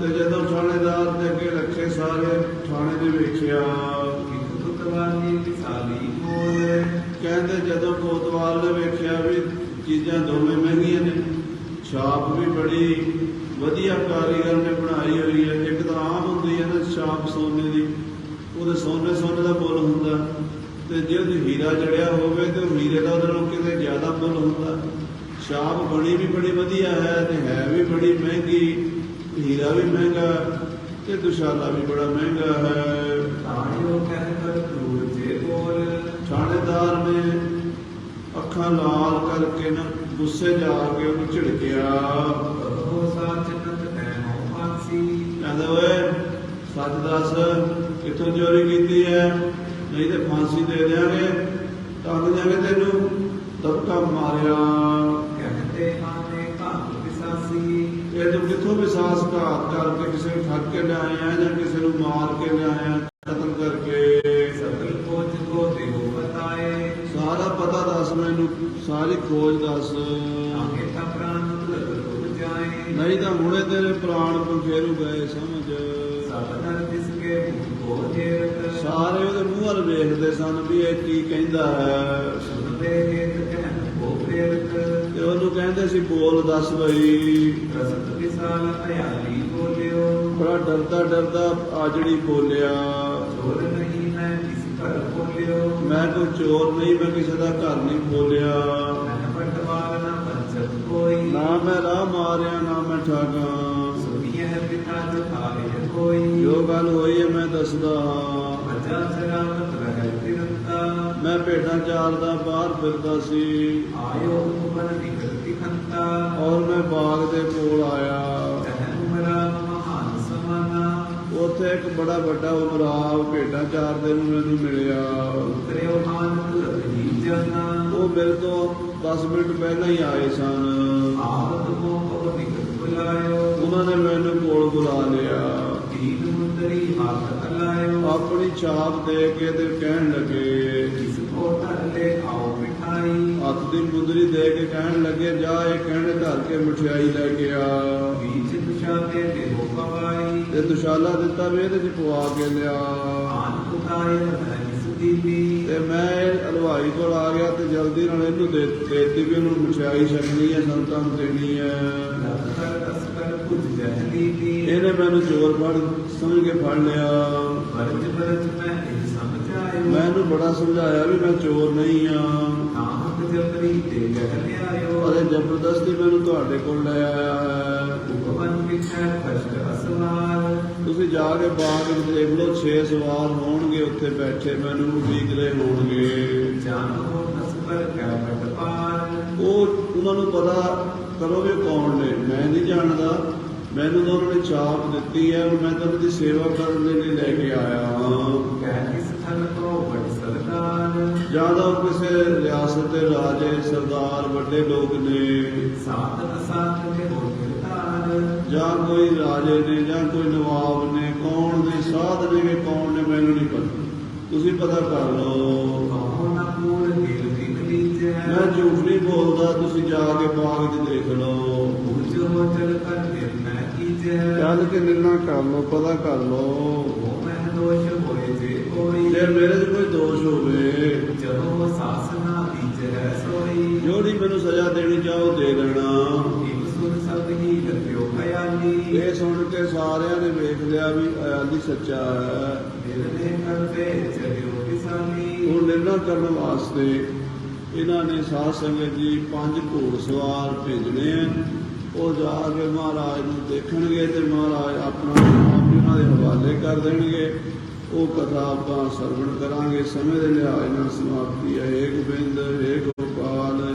ਤੇ ਜਦੋਂ ਥਾਣੇਦਾਰ ਦੇ ਅੱਗੇ ਰੱਖੇ, ਸਾਰੇ ਥਾਣੇ ਦੇ ਵੇਖਿਆ। ਕਹਿੰਦੇ ਜਦੋਂ ਕੋਤਵਾਲ ਨੇ ਵੇਖਿਆ ਵੀ ਚੀਜ਼ਾਂ ਦੋਵੇਂ ਮਹਿੰਗੀਆਂ ਨੇ, ਛਾਪ ਵੀ ਬੜੀ ਵਧੀਆ ਕਾਰੀਗਰ ਨੇ ਬਣਾਈ ਹੋਈ ਹੈ। ਇੱਕ ਤਾਂ ਆਮ ਹੁੰਦੀ ਹੈ ਨਾ ਛਾਪ ਸੋਨੇ ਦੀ, ਉਹਦੇ ਸੋਨੇ ਦਾ ਮੁੱਲ ਹੁੰਦਾ, ਤੇ ਜੇ ਉਹਦੀ ਹੀਰਾ ਜੜਿਆ ਹੋਵੇ ਤੇ ਉਹ ਹੀਰੇ ਦਾ ਉਹਦੇ ਨਾਲੋਂ ਕਿਤੇ ਜ਼ਿਆਦਾ ਮੁੱਲ ਹੁੰਦਾ। ਛਾਪ ਬਣੀ ਵੀ ਬੜੀ ਵਧੀਆ ਹੈ ਤੇ ਹੈ ਵੀ ਬੜੀ ਮਹਿੰਗੀ, ਹੀਰਾ ਵੀ ਮਹਿੰਗਾ ਤੇ ਦੁਸ਼ਾਲਾ ਵੀ ਬੜਾ ਮਹਿੰਗਾ ਹੈ। ਤਾਣਿਓ ਕਹਿ ਕਰ ਦੂਰ ਜੇ ਬੋਲ, ਥਾਣੇਦਾਰ ਨੇ ਅੱਖਾਂ ਲਾਲ ਕਰਕੇ ਨਾ ਗੁੱਸੇ ਜਾ ਕੇ ਉਹਨੂੰ ਝਿੜਕਿਆ। ਉਹ ਸਾਚ ਨਤ ਤੈਨੋ ਫਾਂਸੀ, ਕਹਿੰਦਾ ਓਏ ਸੱਚ ਦੱਸ ਕਿੱਥੋਂ ਚੋਰੀ ਕੀਤੀ ਹੈ, ਨਹੀਂ ਤੇ ਫਾਂਸੀ ਦੇ ਦਿਆਂਗੇ, ਟੰਗ ਦਿਆਂਗੇ ਤੈਨੂੰ। ਦਬਕਾ ਮਾਰਿਆ। ਕਹਿੰਦੇ ਆਨੇ ਘਾਤ ਵਿਸਾਸੀ, ਇਹ ਤੂੰ ਕਿੱਥੋਂ ਵਿਸਾਸ ਘਾਤ ਕਰਕੇ ਕਿਸੇ ਨੂੰ ਠੱਗ ਕੇ ਲਿਆਇਆ ਜਾਂ ਕਿਸੇ ਨੂੰ ਮਾਰ ਕੇ ਲਿਆਇਆ, ਕਤਲ ਕਰਕੇ। ਸਗਲ ਖੋਜ ਕੋ ਦੇਹੋ ਬਤਾਏ, ਸਾਰਾ ਪਤਾ ਦੱਸ ਮੈਨੂੰ, ਸਾਰੀ ਖੋਜ ਦੱਸ, ਆਗੇ ਤਾਂ ਪ੍ਰਾਨ ਲਗ ਡੁੱਬ ਜਾਏ। ਨਹੀਂ ਤਾਂ ਹੁਣੇ ਤੇਰੇ ਪ੍ਰਾਣ ਪਖੇਰੂ ਗਏ ਸਮਝ। ਸਭ ਦਰ ਤਿਸਕੇ ਮੂੰਹ ਕੋ ਜੇਰਤ, ਸਾਰੇ ਉਹਦੇ ਮੂੰਹ ਵੱਲ ਵੇਖਦੇ ਸਨ ਵੀ ਇਹ ਕੀ ਕਹਿੰਦਾ ਹੈ, ਸੁਣਦੇ ਹੇਤ ਕਹਿਣ ਕੋ ਪ੍ਰੇਰਤ। ਤੇ ਉਹਨੂੰ ਕਹਿੰਦੇ ਸੀ ਬੋਲ ਦੱਸ ਬਈ। ਰਸਤ ਵਿਸਾਲ ਅਯਾਲੀ ਬੋਲਿਓ, ਬੜਾ ਡਰਦਾ ਡਰਦਾ ਆਜੜੀ ਬੋਲਿਆ, ਚੋਰ ਨਹੀਂ ਮੈਂ ਕਿਸ ਘਰ ਬੋਲਿਓ। ਮੈਂ ਕੋਈ ਚੋਰ ਨਹੀਂ, ਮੈਂ ਕਿਸੇ ਦਾ ਘਰ ਨਹੀਂ ਬੋਲਿਆ, ਮੈਂ ਬਟਵਾਰ ਨਾ ਪੰਚਤ ਕੋਈ, ਨਾ ਮੈਂ ਰਾਹ ਮਾਰਿਆ ਨਾ ਮੈਂ ਠਾਗਾ। ਸੁਣੀਏ ਪਿਤਾ ਜੁਖਾਰੇ ਕੋਈ, ਜੋ ਗੱਲ ਹੋਈ ਹੈ ਮੈਂ ਦੱਸਦਾ ਹਾਂ। ਅਜਾ ਸਰਾਮਤ ਰਹਿ ਫਿਰੰਤਾ, ਮੈਂ ਭੇਡਾਂ ਚਾਰਦਾ ਬਾਹਰ ਫਿਰਦਾ ਸੀ ਆਇਓ ਉਮਰ ਨਿਕਲਤੀ ਖੰਤਾ। ਔਰ ਮੈਂ ਬਾਗ ਦੇ ਕੋਲ ਆਇਆ। ਕਹਿ ਉਮਰਾ ਮਹਾਨ ਸਮਾਨਾ, ਉੱਥੇ ਇੱਕ ਬੜਾ ਵੱਡਾ ਉਮਰਾਵ ਭੇਡਾਂ ਚਾਰਦੇ ਨੂੰ ਮੈਨੂੰ ਮਿਲਿਆ। ਉਤਰਿਓ ਆਨੰਦ ਲਗਈ ਜਾਨਾ, ਉਹ ਮੇਰੇ ਤੋਂ 10 ਮਿੰਟ ਪਹਿਲਾਂ ਹੀ ਆਏ ਸਨ। ਆਵਤ ਮੋ ਕੋ ਨਿਕਲ ਬੁਲਾਇਓ। ਉਹਨਾਂ ਨੇ ਮੈਨੂੰ ਕੋਲ ਬੁਲਾ ਲਿਆ। ਦੀਨ ਮੁੰਦਰੀ ਹੱਥ ਅਲਾਇਓ, ਆਪਣੀ ਛਾਪ ਦੇ ਕੇ ਤੇ ਕਹਿਣ ਲੱਗੇ, ਇਸ ਕੋ ਧਰ ਲੈ ਆਓ ਮਿਠਾਈ। ਹੱਥ ਦੀ ਮੁੰਦਰੀ ਦੇ ਕੇ ਕਹਿਣ ਲੱਗੇ, ਜਾ ਇਹ ਕਹਿਣੇ ਧਰ ਕੇ ਮਠਿਆਈ ਲੈ ਕੇ ਆ। ਬੀਚ ਦੁਸ਼ਾਲੇ ਦੇਹੋ ਕਵਾਈ, ਤੇ ਦੁਸ਼ਾਲਾ ਦਿੱਤਾ ਵੀ ਇਹਦੇ ਚ ਪਵਾ ਕੇ ਲਿਆ। ਆਨ ਪੁਤਾਏ ਰਹਿ ਸੁਦੀਪੀ। ਤੇ ਮੈਂ ਹਲਵਾਈ ਕੋਲ ਆ ਗਿਆ ਤੇ ਜਲਦੀ ਨਾਲ ਇਹਨੂੰ ਦੇਤੀ ਵੀ ਇਹਨੂੰ ਮਠਿਆਈ ਛਕਣੀ ਹੈ, ਸੰਤਾਂ ਨੂੰ ਦੇਣੀ ਹੈ। ਲਖਰ ਤਸਕਰ ਕੁਝ ਜਹਲੀ ਦੀ, ਇਹਨੇ ਮੈਨੂੰ ਚੋਰ ਫੜ ਸਮਝ ਕੇ ਫੜ ਲਿਆ। ਬਰਜ ਬਰਜ ਮੈਂ ਇਹ ਸਮਝਾਇਓ। ਮੈਂ ਇਹਨੂੰ ਬੜਾ ਸਮਝਾਇਆ ਵੀ ਮੈਂ ਚੋਰ ਨਹੀਂ ਆ, ਨਾਮਕ ਜਬਰੀ ਤੇ ਕਹਿ ਲਿਆਇਓ। ਅਰੇ ਜ਼ਬਰਦਸਤੀ ਮੈਨੂੰ ਤੁਹਾਡੇ ਕੋਲ ਲੈ ਆਇਆ ਹੈ। ਉਪਵਨ ਵਿਖੇ ਖਸ਼ਟ ਅਸਵਾਰ, ਤੁਸੀਂ ਜਾ ਕੇ ਬਾਗ ਵਿੱਚ ਦੇਖ ਲਓ, 6 ਸਵਾਰ ਹੋਣਗੇ ਉੱਥੇ ਬੈਠੇ, ਮੈਨੂੰ ਉਡੀਕ ਰਹੇ ਹੋਣਗੇ। ਜਾਨੋ ਨਸਬਰ ਕੈ ਬਟ ਪਾਰ। ਉਹਨਾਂ ਨੂੰ ਪਤਾ ਕਰੋ ਵੀ ਕੌਣ ਨੇ, ਮੈਂ ਨਹੀਂ ਜਾਣਦਾ। ਮੈਨੂੰ ਤਾਂ ਉਹਨਾਂ ਨੇ ਛਾਪ ਦਿੱਤੀ ਹੈ, ਮੈਂ ਤਾਂ ਉਹਨਾਂ ਦੀ ਸੇਵਾ ਕਰਨ ਦੇ ਲਈ ਲੈ ਕੇ ਆਇਆ ਹਾਂ। ਕਹਿ ਕਿਸ ਥਲ ਕੋ ਬੜ ਸਰਦਾਰ, ਜਾਂ ਤਾਂ ਉਹ ਕਿਸੇ ਰਿਆਸਤ ਦੇ ਰਾਜੇ ਸਰਦਾਰ ਵੱਡੇ ਲੋਕ ਨੇ, ਸਾਤ ਅਸਾਤ ਦੇ ਹੋ ਫਿਰਤਾਰ। ਜਾਂ ਕੋਈ ਰਾਜੇ ਨੇ ਜਾਂ ਕੋਈ ਨਵਾਬ ਨੇ, ਕੌਣ ਨੇ ਸਾਧ ਨੇ ਕਿ ਕੌਣ ਨੇ ਮੈਨੂੰ ਨਹੀਂ ਪਤਾ, ਤੁਸੀਂ ਪਤਾ ਕਰ ਲਓ। ਕਹੋ ਨਾ ਪੂਰ ਦਿਲ ਦਿਨ ਲੀਜੈ, ਮੈਂ ਝੂਠ ਨਹੀਂ ਬੋਲਦਾ, ਤੁਸੀਂ ਜਾ ਕੇ ਬਾਗ 'ਚ ਦੇਖ ਲਓ। ਪੂਜ ਹੋ ਚਲ ਕਰ ਨਿਰਣੈ ਕੀਜੈ। ਚੱਲ ਕੇ ਨਿਰਣਾ ਕਰ ਲਓ, ਪਤਾ ਕਰ ਲਓ। ਉਹ ਮਹਿ ਦੋਸ਼ ਹੋਏ ਜੇ ਕੋਈ, ਜੇ ਮੇਰੇ 'ਚ ਕੋਈ ਦੋਸ਼ ਹੋਵੇ, ਜਦੋਂ ਸਾਸ ਨਾ ਦੀਜੈ ਸੋਈ। ਜਿਹੜੀ ਮੈਨੂੰ ਸਜ਼ਾ ਦੇਣੀ ਚਾਹੋ ਦੇ ਦੇਣਾ। ਇਕ ਸੁਨ ਸਭ ਹੀ ਲਗਿਓ ਖਿਆਲੀ, ਇਹ ਸੁਣ ਕੇ ਸਾਰਿਆਂ ਨੇ ਵੇਖ ਲਿਆ ਵੀ ਅਯਾਲੀ ਸੱਚਾ ਹੈ। ਦਿਲ ਨੇ ਕਰਤੇ ਚਲਿਓ ਕਿਸਾਨੀ। ਹੁਣ ਨਿਰਣਾ ਕਰਨ ਵਾਸਤੇ ਇਹਨਾਂ ਨੇ ਸਾਧ ਸੰਗਤ ਜੀ 5 ਘੋੜ ਸਵਾਰ ਭੇਜਣੇ ਆ। ਉਹ ਜਾ ਕੇ ਮਹਾਰਾਜ ਨੂੰ ਦੇਖਣਗੇ ਤੇ ਮਹਾਰਾਜ ਆਪਣਾ ਆਪ ਇਹਨਾਂ ਦੇ ਹਵਾਲੇ ਕਰ ਦੇਣਗੇ। ਉਹ ਕਥਾ ਆਪਾਂ ਸਰਵਣ ਕਰਾਂਗੇ। ਸਮੇਂ ਦੇ ਲਿਹਾਜ਼ ਨਾਲ ਸਮਾਪਤੀ ਹੈ। ਏਕ ਬਿੰਦ ਏਕ